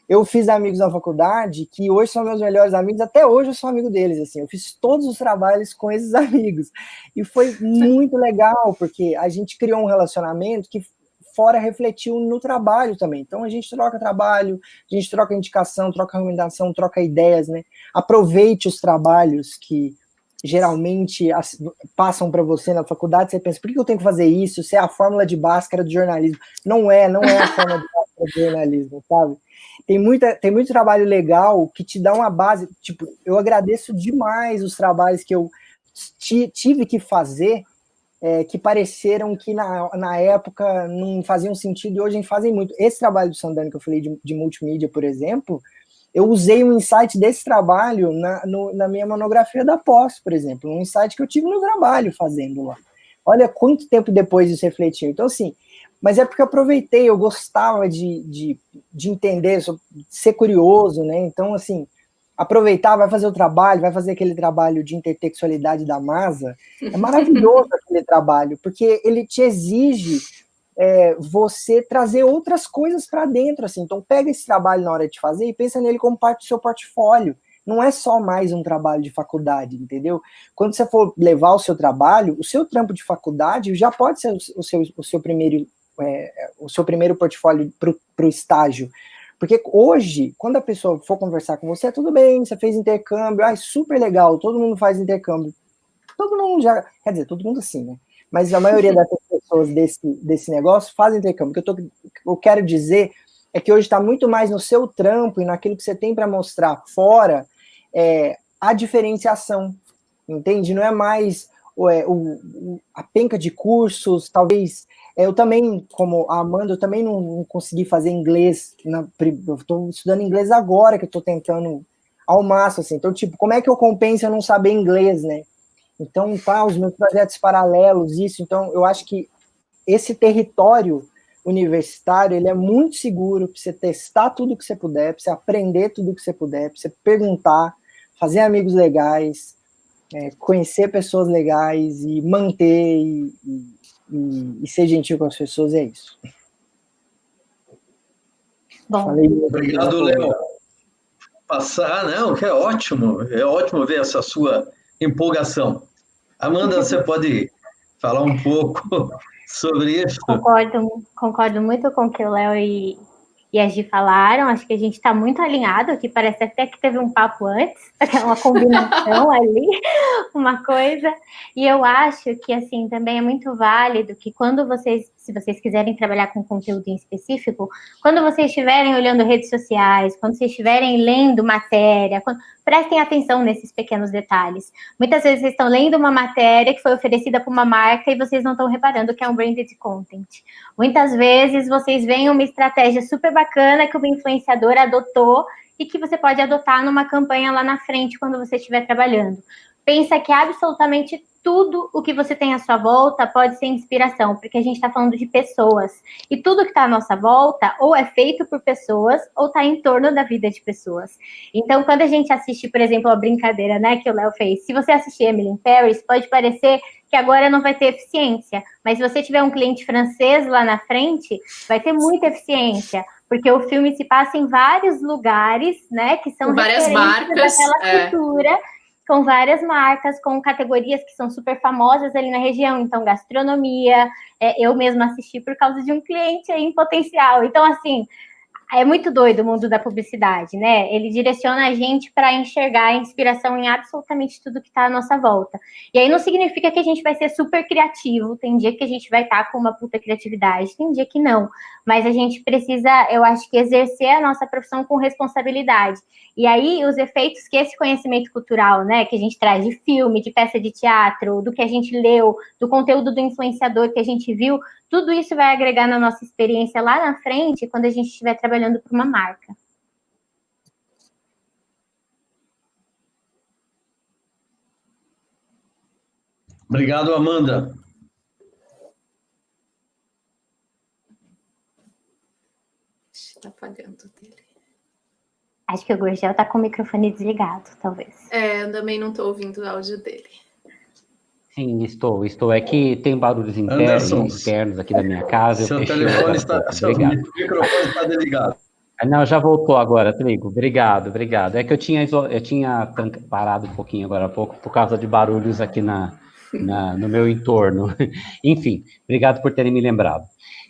Eu fiz amigos na faculdade que hoje são meus melhores amigos, até hoje eu sou amigo deles, assim, eu fiz todos os trabalhos com esses amigos, e foi muito legal, porque a gente criou um relacionamento que fora refletiu no trabalho também, então a gente troca trabalho, a gente troca indicação, troca recomendação, troca ideias, né, aproveite os trabalhos que geralmente passam para você na faculdade, você pensa, por que eu tenho que fazer isso? Isso é a fórmula de Bhaskara do jornalismo. Não é a fórmula de Bhaskara do jornalismo, sabe? Tem muito trabalho legal que te dá uma base, tipo, eu agradeço demais os trabalhos que eu tive que fazer, que pareceram que na época não faziam sentido e hoje fazem muito. Esse trabalho do Sandani que eu falei de multimídia, por exemplo, eu usei um insight desse trabalho na minha monografia da pós, por exemplo, um insight que eu tive no trabalho fazendo lá. Olha quanto tempo depois isso refletiu. Então, assim, mas é porque eu aproveitei, eu gostava de entender, ser curioso, né? Então, assim, aproveitar, vai fazer o trabalho, vai fazer aquele trabalho de intertextualidade da Masa, é maravilhoso aquele trabalho, porque ele te exige você trazer outras coisas para dentro, assim. Então, pega esse trabalho na hora de fazer e pensa nele como parte do seu portfólio. Não é só mais um trabalho de faculdade, entendeu? Quando você for levar o seu trabalho, o seu trampo de faculdade já pode ser o seu primeiro portfólio para o estágio. Porque hoje, quando a pessoa for conversar com você, tudo bem, você fez intercâmbio, super legal, todo mundo faz intercâmbio. Todo mundo já, quer dizer, todo mundo assim, né? Mas a maioria dessas pessoas desse negócio fazem intercâmbio. O que eu quero dizer é que hoje está muito mais no seu trampo e naquilo que você tem para mostrar fora a diferenciação, entende? Não é mais a penca de cursos, talvez. Eu também, como a Amanda, eu também não consegui fazer inglês. Eu estou estudando inglês agora, que eu estou tentando ao máximo, assim. Então, tipo, como é que eu compenso eu não saber inglês, né? Então, os meus projetos paralelos, isso. Então, eu acho que esse território universitário, ele é muito seguro para você testar tudo que você puder, para você aprender tudo que você puder, para você perguntar, fazer amigos legais, conhecer pessoas legais e manter e ser gentil com as pessoas, é isso. Bom, obrigado, Léo. Não, que é ótimo ver essa sua empolgação. Amanda, você pode falar um pouco sobre isso? Concordo muito com o que o Léo e a Gi falaram. Acho que a gente está muito alinhado aqui. Parece até que teve um papo antes, uma combinação ali, uma coisa. E eu acho que, assim, também é muito válido que se vocês quiserem trabalhar com conteúdo em específico, quando vocês estiverem olhando redes sociais, quando vocês estiverem lendo matéria, prestem atenção nesses pequenos detalhes. Muitas vezes vocês estão lendo uma matéria que foi oferecida por uma marca e vocês não estão reparando que é um branded content. Muitas vezes vocês veem uma estratégia super bacana que uma influenciadora adotou e que você pode adotar numa campanha lá na frente quando você estiver trabalhando. Pensa que absolutamente tudo o que você tem à sua volta pode ser inspiração, porque a gente está falando de pessoas. E tudo que está à nossa volta ou é feito por pessoas ou está em torno da vida de pessoas. Então, quando a gente assiste, por exemplo, a brincadeira, né, que o Léo fez, se você assistir Emily in Paris, pode parecer que agora não vai ter eficiência, mas se você tiver um cliente francês lá na frente, vai ter muita eficiência, porque o filme se passa em vários lugares, né, que são várias marcas daquela cultura, com várias marcas, com categorias que são super famosas ali na região. Então, gastronomia, eu mesma assisti por causa de um cliente aí em potencial. Então, assim, É muito doido o mundo da publicidade, né? Ele direciona a gente para enxergar a inspiração em absolutamente tudo que está à nossa volta. E aí não significa que a gente vai ser super criativo, tem dia que a gente vai estar com uma puta criatividade, tem dia que não. Mas a gente precisa, eu acho que, exercer a nossa profissão com responsabilidade. E aí os efeitos que esse conhecimento cultural, né, que a gente traz de filme, de peça de teatro, do que a gente leu, do conteúdo do influenciador que a gente viu, tudo isso vai agregar na nossa experiência lá na frente, quando a gente estiver trabalhando para uma marca. Obrigado, Amanda. Está apagando dele. Acho que o Gurgel está com o microfone desligado, talvez. Eu também não estou ouvindo o áudio dele. Sim, estou. É que tem barulhos Anderson, internos aqui da minha casa. seu Eu fechei telefone está, seu Obrigado. microfone está desligado. Não, já voltou agora, Trigo. Obrigado. É que eu tinha parado um pouquinho agora há pouco por causa de barulhos aqui no meu entorno. Enfim, obrigado por terem me lembrado.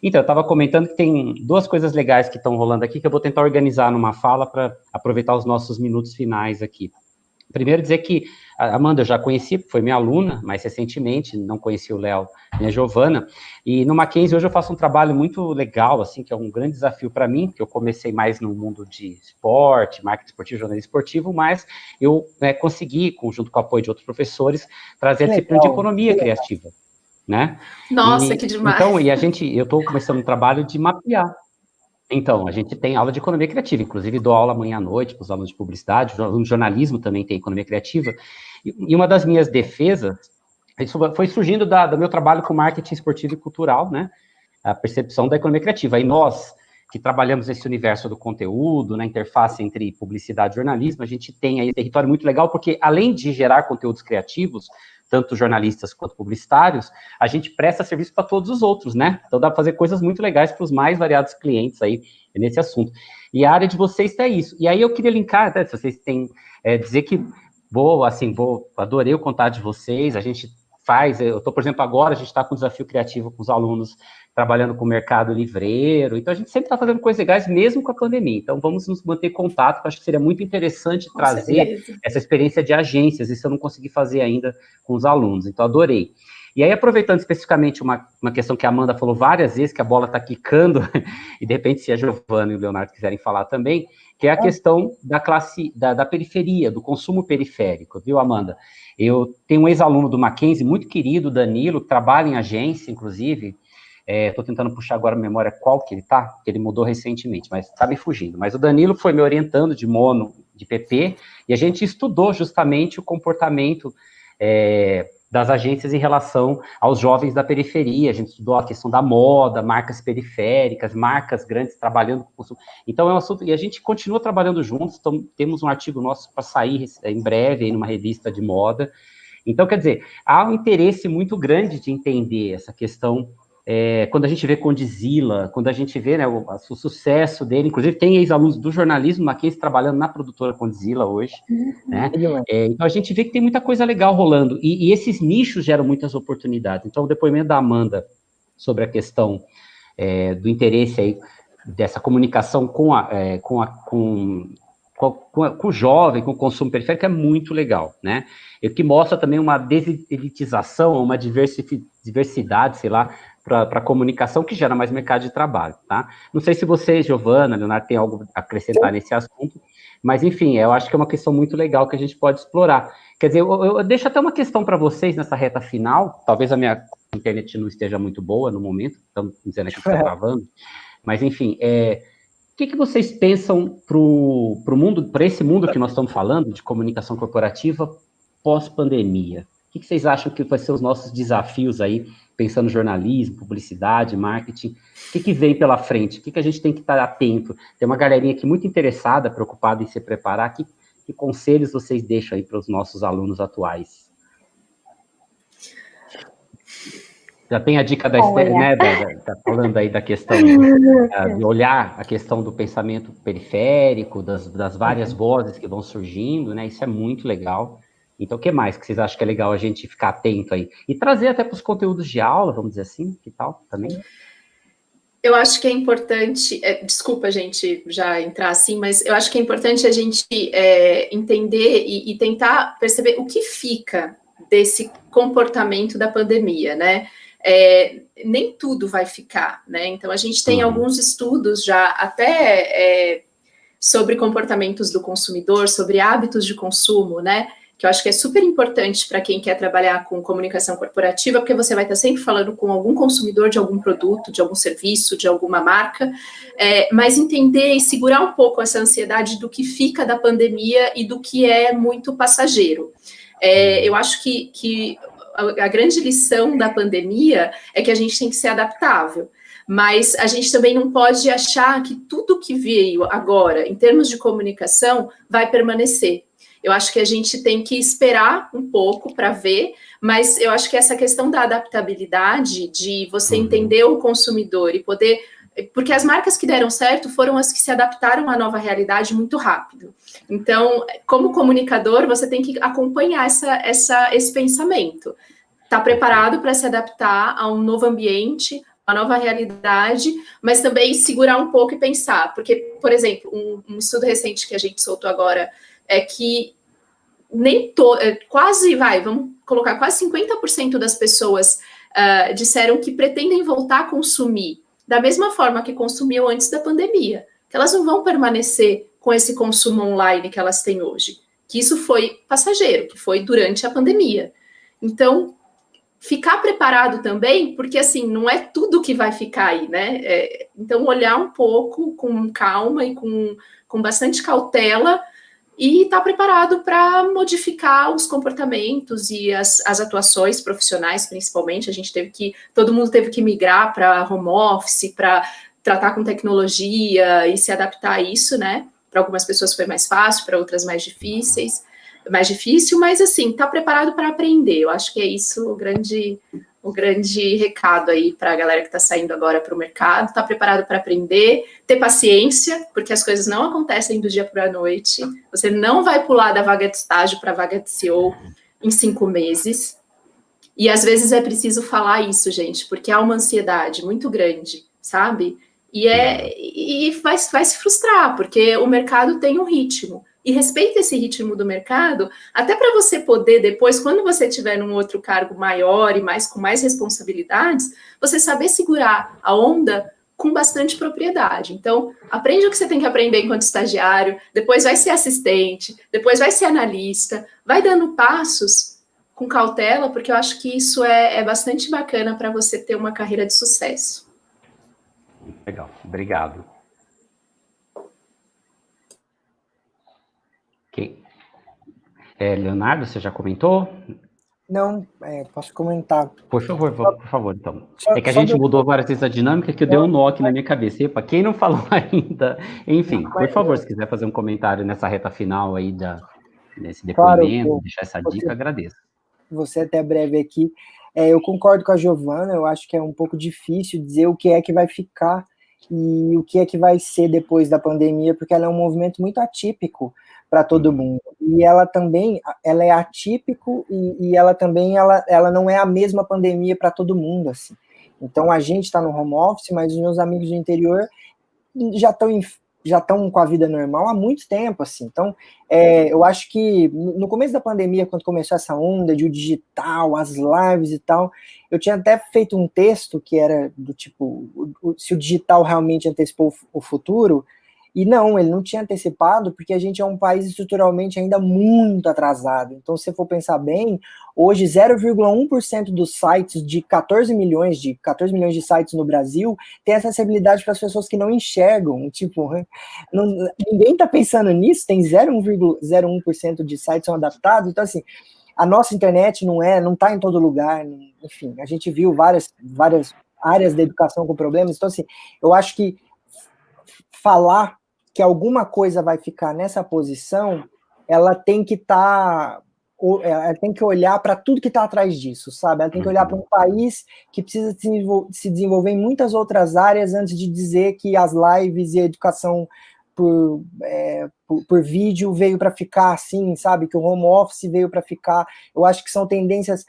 Então, eu estava comentando que tem duas coisas legais que estão rolando aqui que eu vou tentar organizar numa fala para aproveitar os nossos minutos finais aqui. Primeiro, dizer que a Amanda eu já conheci, foi minha aluna mais recentemente, não conheci o Léo nem a Giovana, e no Mackenzie hoje eu faço um trabalho muito legal, assim, que é um grande desafio para mim, que eu comecei mais no mundo de esporte, marketing esportivo, jornalismo esportivo, mas eu consegui, junto com o apoio de outros professores, trazer a disciplina de economia criativa, né? Nossa, que demais! Então, eu estou começando um trabalho de mapear. Então, a gente tem aula de economia criativa, inclusive dou aula amanhã à noite para os alunos de publicidade, no jornalismo também tem economia criativa, e uma das minhas defesas, isso foi surgindo do meu trabalho com marketing esportivo e cultural, né, a percepção da economia criativa, e nós, que trabalhamos nesse universo do conteúdo, na interface entre publicidade e jornalismo, a gente tem aí um território muito legal, porque além de gerar conteúdos criativos, tanto jornalistas quanto publicitários, a gente presta serviço para todos os outros, né? Então dá para fazer coisas muito legais para os mais variados clientes aí nesse assunto. E a área de vocês é isso. E aí eu queria linkar, né, se vocês têm, dizer que adorei o contato de vocês, a gente eu estou, por exemplo, agora a gente está com um desafio criativo com os alunos trabalhando com o mercado livreiro, então a gente sempre está fazendo coisas legais, mesmo com a pandemia, então vamos nos manter em contato, porque acho que seria muito interessante trazer essa experiência de agências, isso eu não consegui fazer ainda com os alunos, então adorei. E aí, aproveitando especificamente uma questão que a Amanda falou várias vezes, que a bola está quicando, e de repente se a Giovana e o Leonardo quiserem falar também, que é a questão da classe, da periferia, do consumo periférico, viu, Amanda? Eu tenho um ex-aluno do Mackenzie, muito querido, Danilo, que trabalha em agência, inclusive, estou tentando puxar agora a memória qual que ele está, porque ele mudou recentemente, mas está me fugindo. Mas o Danilo foi me orientando de mono, de PP, e a gente estudou justamente o comportamento das agências em relação aos jovens da periferia, a gente estudou a questão da moda, marcas periféricas, marcas grandes trabalhando com consumo. Então é um assunto, e a gente continua trabalhando juntos, então, temos um artigo nosso para sair em breve, aí, numa revista de moda. Então, quer dizer, há um interesse muito grande de entender essa questão, quando a gente vê Condzilla, quando a gente vê, né, o sucesso dele, inclusive tem ex-alunos do jornalismo Mackenzie trabalhando na produtora Condzilla hoje, né? Então a gente vê que tem muita coisa legal rolando, e esses nichos geram muitas oportunidades. Então o depoimento da Amanda sobre a questão do interesse aí, dessa comunicação com o jovem, com o consumo periférico, é muito legal, né? E que mostra também uma deselitização, uma diversidade, sei lá, para a comunicação, que gera mais mercado de trabalho, tá? Não sei se vocês, Giovana, Leonardo, tem algo a acrescentar nesse assunto, mas, enfim, eu acho que é uma questão muito legal que a gente pode explorar. Quer dizer, eu deixo até uma questão para vocês nessa reta final, talvez a minha internet não esteja muito boa no momento, estamos dizendo aqui que está travando, mas, enfim, o que vocês pensam para esse mundo que nós estamos falando, de comunicação corporativa, pós-pandemia? O que vocês acham que vai ser os nossos desafios aí, pensando em jornalismo, publicidade, marketing? O que vem pela frente? O que a gente tem que estar atento? Tem uma galerinha aqui muito interessada, preocupada em se preparar. Que conselhos vocês deixam aí para os nossos alunos atuais? Já tem a dica da Esther, né, falando aí da questão de olhar a questão do pensamento periférico, das várias vozes que vão surgindo, né? Isso é muito legal. Então, o que mais que vocês acham que é legal a gente ficar atento aí? E trazer até para os conteúdos de aula, vamos dizer assim, que tal também? Eu acho que é importante, desculpa a gente já entrar assim, mas eu acho que é importante a gente entender e tentar perceber o que fica desse comportamento da pandemia, né? Nem tudo vai ficar, né? Então a gente tem alguns estudos já até sobre comportamentos do consumidor, sobre hábitos de consumo, né? Que eu acho que é super importante para quem quer trabalhar com comunicação corporativa, porque você vai estar sempre falando com algum consumidor de algum produto, de algum serviço, de alguma marca, mas entender e segurar um pouco essa ansiedade do que fica da pandemia e do que é muito passageiro. Eu acho que a grande lição da pandemia é que a gente tem que ser adaptável. Mas a gente também não pode achar que tudo que veio agora, em termos de comunicação, vai permanecer. Eu acho que a gente tem que esperar um pouco para ver, mas eu acho que essa questão da adaptabilidade, de você entender o consumidor e poder... Porque as marcas que deram certo foram as que se adaptaram à nova realidade muito rápido. Então, como comunicador, você tem que acompanhar esse pensamento. Está preparado para se adaptar a um novo ambiente, a nova realidade, mas também segurar um pouco e pensar. Porque, por exemplo, um estudo recente que a gente soltou agora é que vamos colocar, quase 50% das pessoas disseram que pretendem voltar a consumir da mesma forma que consumiam antes da pandemia, que elas não vão permanecer com esse consumo online que elas têm hoje, que isso foi passageiro, que foi durante a pandemia. Então, ficar preparado também, porque assim, não é tudo que vai ficar aí, né? Então, olhar um pouco com calma e com bastante cautela e estar preparado para modificar os comportamentos e as atuações profissionais, principalmente. Todo mundo teve que migrar para home office, para tratar com tecnologia e se adaptar a isso, né? Para algumas pessoas foi mais fácil, para outras mais difícil, mas assim, tá preparado para aprender. Eu acho que é isso o grande recado aí para a galera que está saindo agora para o mercado. Tá preparado para aprender, ter paciência, porque as coisas não acontecem do dia para a noite. Você não vai pular da vaga de estágio para a vaga de CEO em 5 meses. E às vezes é preciso falar isso, gente, porque há uma ansiedade muito grande, sabe? E vai se frustrar, porque o mercado tem um ritmo. E respeita esse ritmo do mercado, até para você poder depois, quando você tiver num outro cargo maior e com mais responsabilidades, você saber segurar a onda com bastante propriedade. Então, aprende o que você tem que aprender enquanto estagiário, depois vai ser assistente, depois vai ser analista, vai dando passos com cautela, porque eu acho que isso é bastante bacana para você ter uma carreira de sucesso. Legal, obrigado. Leonardo, você já comentou? Não, posso comentar. Por favor, então. É que a gente mudou várias vezes a dinâmica que deu um nó aqui na minha cabeça. Epa, quem não falou ainda? Enfim, por favor, se quiser fazer um comentário nessa reta final aí nesse depoimento, claro, deixar essa dica, agradeço. Você até breve aqui. Eu concordo com a Giovana, eu acho que é um pouco difícil dizer o que é que vai ficar e o que é que vai ser depois da pandemia, porque ela é um movimento muito atípico para todo mundo. E ela é atípico e ela também ela não é a mesma pandemia para todo mundo, assim. Então a gente está no home office, mas os meus amigos do interior já estão com a vida normal há muito tempo, assim. Então, eu acho que no começo da pandemia, quando começou essa onda de o digital, as lives e tal, eu tinha até feito um texto que era do tipo, se o digital realmente antecipou o futuro, e não, ele não tinha antecipado, porque a gente é um país estruturalmente ainda muito atrasado. Então, se você for pensar bem, hoje 0,1% dos sites de 14 milhões de sites no Brasil tem acessibilidade para as pessoas que não enxergam. Tipo, ninguém está pensando nisso, tem 0,01% de sites são adaptados. Então, assim, a nossa internet não está em todo lugar. Enfim, a gente viu várias áreas da educação com problemas. Então, assim, eu acho que falar que alguma coisa vai ficar nessa posição, ela tem que ela tem que olhar para tudo que está atrás disso, sabe? Ela tem que olhar para um país que precisa se desenvolver em muitas outras áreas antes de dizer que as lives e a educação por vídeo veio para ficar, assim, sabe? Que o home office veio para ficar. Eu acho que são tendências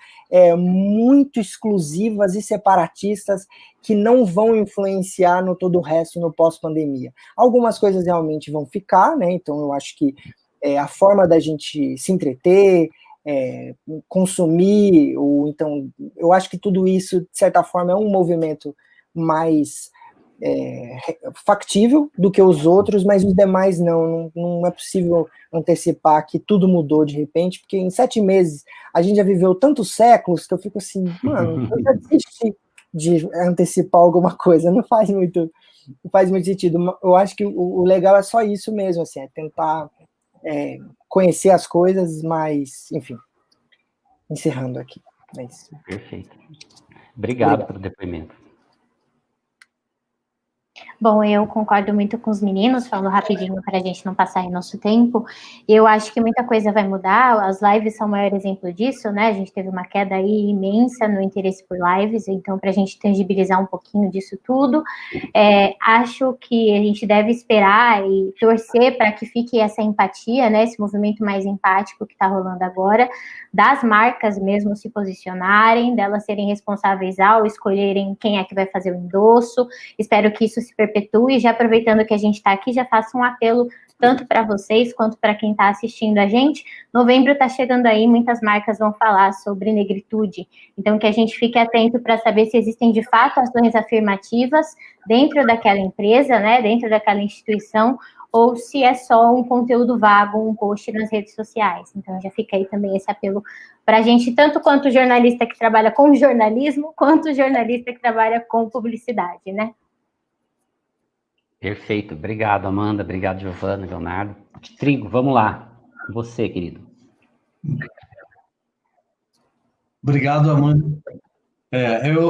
muito exclusivas e separatistas que não vão influenciar no todo o resto no pós-pandemia. Algumas coisas realmente vão ficar, né? Então, eu acho que a forma da gente se entreter, consumir, ou então, eu acho que tudo isso, de certa forma, é um movimento mais factível do que os outros, mas os demais não é possível antecipar que tudo mudou de repente, porque em 7 meses a gente já viveu tantos séculos que eu fico assim, mano, eu já desisti de antecipar alguma coisa, não faz muito sentido. Eu acho que o legal é só isso mesmo, assim, é tentar conhecer as coisas, mas, enfim, encerrando aqui. É isso. Perfeito. Obrigado pelo depoimento. Bom, eu concordo muito com os meninos, falo rapidinho para a gente não passar aí nosso tempo. Eu acho que muita coisa vai mudar, as lives são o maior exemplo disso, né? A gente teve uma queda aí imensa no interesse por lives, então para a gente tangibilizar um pouquinho disso tudo, acho que a gente deve esperar e torcer para que fique essa empatia, né? Esse movimento mais empático que está rolando agora, das marcas mesmo se posicionarem, delas serem responsáveis ao escolherem quem é que vai fazer o endosso. Espero que isso se perpetue, já aproveitando que a gente está aqui, já faço um apelo tanto para vocês quanto para quem está assistindo a gente. Novembro está chegando aí, muitas marcas vão falar sobre negritude, então que a gente fique atento para saber se existem de fato ações afirmativas dentro daquela empresa, né, dentro daquela instituição, ou se é só um conteúdo vago, um post nas redes sociais. Então já fica aí também esse apelo para a gente, tanto quanto jornalista que trabalha com jornalismo, quanto jornalista que trabalha com publicidade, né? Perfeito. Obrigado, Amanda. Obrigado, Giovana, Leonardo. Trigo, vamos lá. Você, querido. Obrigado, Amanda.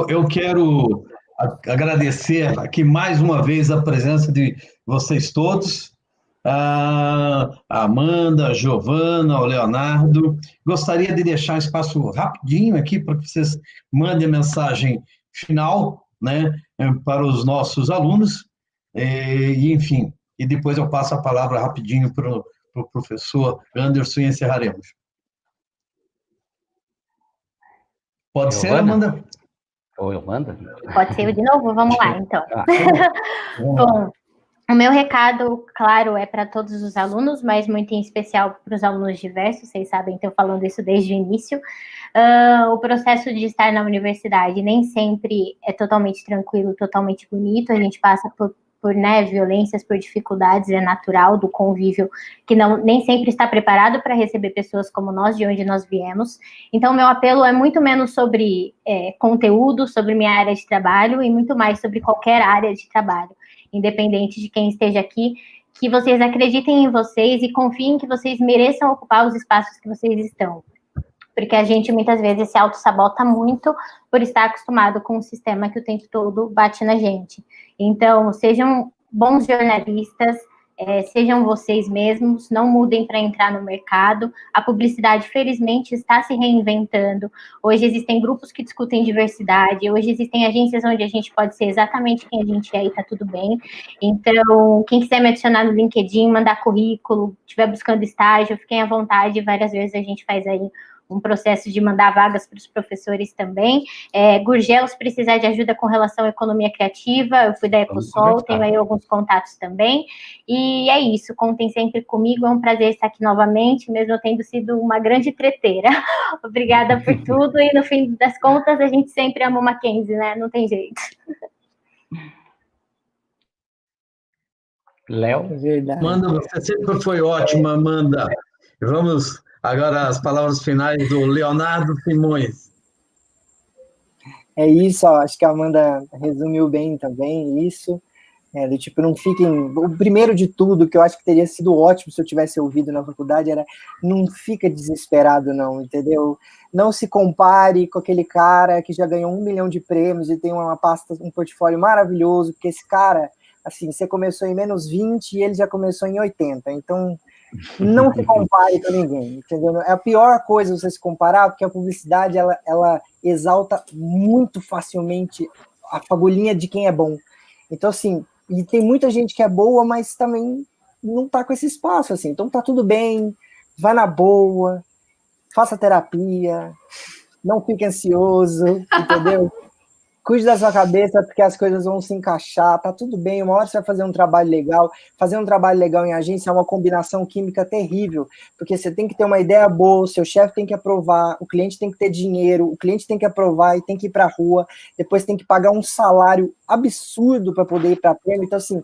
Eu quero agradecer aqui mais uma vez a presença de vocês todos, a Amanda, a Giovana, o Leonardo. Gostaria de deixar um espaço rapidinho aqui para que vocês mandem a mensagem final, né, para os nossos alunos. Enfim, e depois eu passo a palavra rapidinho para o professor Anderson e encerraremos. Pode ser, Amanda? Ou Amanda? Pode ser eu de novo? Vamos lá, então. Bom, o meu recado, claro, é para todos os alunos, mas muito em especial para os alunos diversos, vocês sabem, estou falando isso desde o início. O processo de estar na universidade nem sempre é totalmente tranquilo, totalmente bonito, a gente passa por violências, por dificuldades, é natural do convívio, que nem sempre está preparado para receber pessoas como nós, de onde nós viemos. Então, meu apelo é muito menos sobre conteúdo, sobre minha área de trabalho, e muito mais sobre qualquer área de trabalho, independente de quem esteja aqui, que vocês acreditem em vocês e confiem que vocês mereçam ocupar os espaços que vocês estão. Porque a gente, muitas vezes, se auto-sabota muito por estar acostumado com um sistema que o tempo todo bate na gente. Então, sejam bons jornalistas, sejam vocês mesmos, não mudem para entrar no mercado. A publicidade, felizmente, está se reinventando. Hoje existem grupos que discutem diversidade, hoje existem agências onde a gente pode ser exatamente quem a gente é e está tudo bem. Então, quem quiser me adicionar no LinkedIn, mandar currículo, estiver buscando estágio, fiquem à vontade, várias vezes a gente faz aí um processo de mandar vagas para os professores também. Gurgel, se precisar de ajuda com relação à economia criativa, eu fui da Ecosol, tenho aí alguns contatos também. E é isso, contem sempre comigo, é um prazer estar aqui novamente, mesmo eu tendo sido uma grande treteira. Obrigada por tudo, e no fim das contas, a gente sempre ama o Mackenzie, né? Não tem jeito. Léo? Amanda, você sempre foi ótima, Amanda. Vamos agora às palavras finais do Leonardo Simões. É isso, ó, acho que a Amanda resumiu bem também isso. Do tipo, não fiquem... O primeiro de tudo, que eu acho que teria sido ótimo se eu tivesse ouvido na faculdade, era não fica desesperado, não, entendeu? Não se compare com aquele cara que já ganhou 1 milhão de prêmios e tem uma pasta, um portfólio maravilhoso, porque esse cara, assim, você começou em menos 20 e ele já começou em 80, então não se compare com ninguém, entendeu? É a pior coisa você se comparar, porque a publicidade, ela exalta muito facilmente a fagulhinha de quem é bom. Então, assim, e tem muita gente que é boa, mas também não tá com esse espaço, assim. Então tá tudo bem, vai na boa, faça terapia, não fique ansioso, entendeu? Cuide da sua cabeça, porque as coisas vão se encaixar, tá tudo bem, uma hora você vai fazer um trabalho legal. Fazer um trabalho legal em agência é uma combinação química terrível, porque você tem que ter uma ideia boa, o seu chefe tem que aprovar, o cliente tem que ter dinheiro, o cliente tem que aprovar e tem que ir para a rua, depois tem que pagar um salário absurdo para poder ir para prêmio. Então, assim,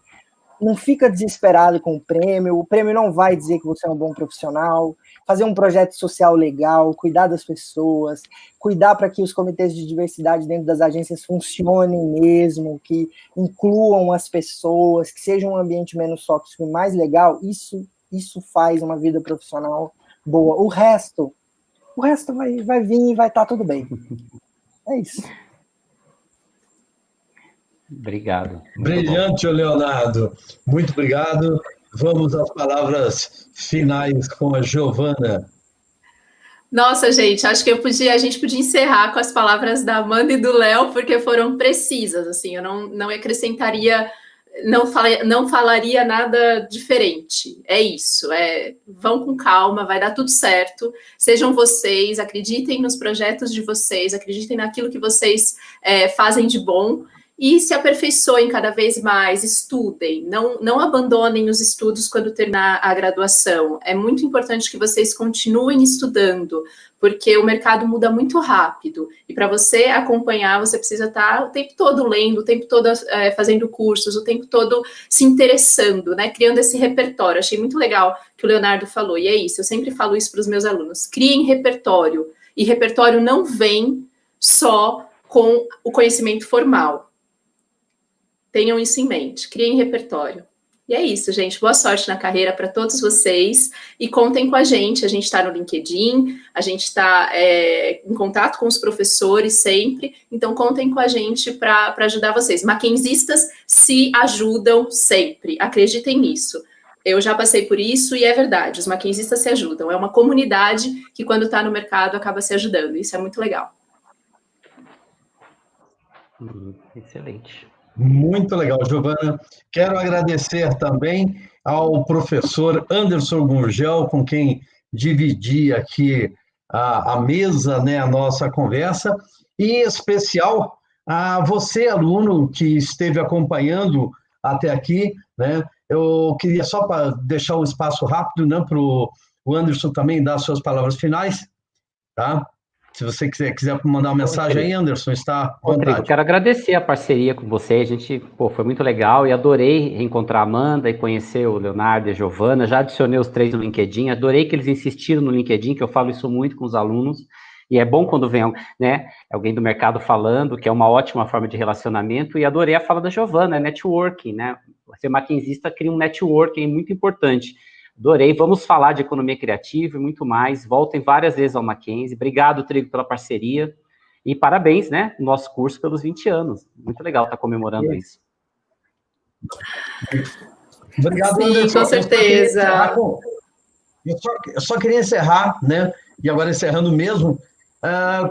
não fica desesperado com o prêmio não vai dizer que você é um bom profissional. Fazer um projeto social legal, cuidar das pessoas, cuidar para que os comitês de diversidade dentro das agências funcionem mesmo, que incluam as pessoas, que seja um ambiente menos tóxico e mais legal, isso faz uma vida profissional boa. O resto vai vir e vai estar tudo bem. É isso. Obrigado. Brilhante, Leonardo. Muito obrigado. Vamos às palavras finais com a Giovana. Nossa, gente, acho que a gente podia encerrar com as palavras da Amanda e do Léo, porque foram precisas, assim, eu não acrescentaria, não falaria nada diferente. É isso, vão com calma, vai dar tudo certo, sejam vocês, acreditem nos projetos de vocês, acreditem naquilo que vocês fazem de bom, e se aperfeiçoem cada vez mais, estudem, não abandonem os estudos quando terminar a graduação. É muito importante que vocês continuem estudando, porque o mercado muda muito rápido, e para você acompanhar, você precisa estar o tempo todo lendo, o tempo todo fazendo cursos, o tempo todo se interessando, né, criando esse repertório. Achei muito legal que o Leonardo falou, e é isso, eu sempre falo isso para os meus alunos, criem repertório, e repertório não vem só com o conhecimento formal. Tenham isso em mente, criem repertório. E é isso, gente. Boa sorte na carreira para todos vocês e contem com a gente está no LinkedIn, a gente está em contato com os professores sempre, então contem com a gente para ajudar vocês. Mackenzistas se ajudam sempre, acreditem nisso. Eu já passei por isso e é verdade, os mackenzistas se ajudam. É uma comunidade que quando está no mercado acaba se ajudando, isso é muito legal. Excelente. Muito legal, Giovana. Quero agradecer também ao professor Anderson Gurgel, com quem dividi aqui a mesa, né, a nossa conversa, e em especial a você, aluno, que esteve acompanhando até aqui, né? Eu queria só para deixar um espaço rápido, né, para o Anderson também dar suas palavras finais, tá? Se você quiser mandar uma mensagem aí, Anderson, está à vontade. Rodrigo, quero agradecer a parceria com você, a gente, foi muito legal e adorei reencontrar a Amanda e conhecer o Leonardo e a Giovana, já adicionei os 3 no LinkedIn, adorei que eles insistiram no LinkedIn, que eu falo isso muito com os alunos, e é bom quando vem, né, alguém do mercado falando, que é uma ótima forma de relacionamento, e adorei a fala da Giovana, networking, né, ser mackenzista cria um networking muito importante. Adorei, vamos falar de economia criativa e muito mais, voltem várias vezes ao Mackenzie, obrigado, Trigo, pela parceria, e parabéns, né, no nosso curso pelos 20 anos, muito legal estar comemorando isso. Obrigado, sim, Anderson. Com certeza. Eu só queria encerrar, né, e agora encerrando mesmo,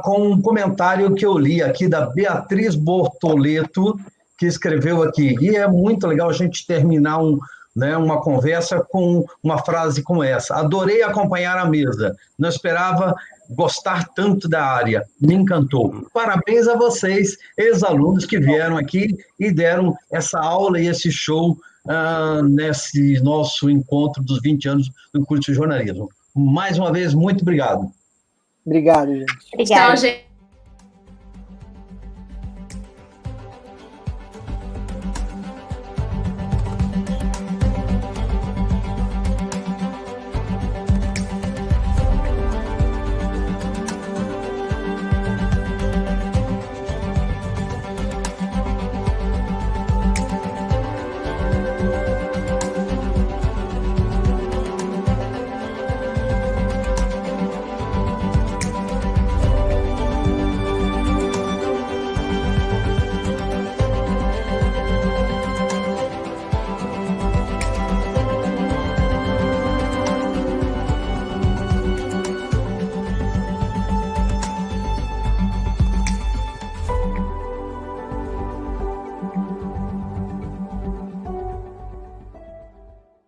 com um comentário que eu li aqui da Beatriz Bortoleto, que escreveu aqui, e é muito legal a gente terminar uma conversa com uma frase como essa. Adorei acompanhar a mesa. Não esperava gostar tanto da área. Me encantou. Parabéns a vocês, ex-alunos que vieram aqui e deram essa aula e esse show nesse nosso encontro dos 20 anos do curso de jornalismo. Mais uma vez, muito obrigado. Obrigado, gente. Obrigada. Tchau, gente.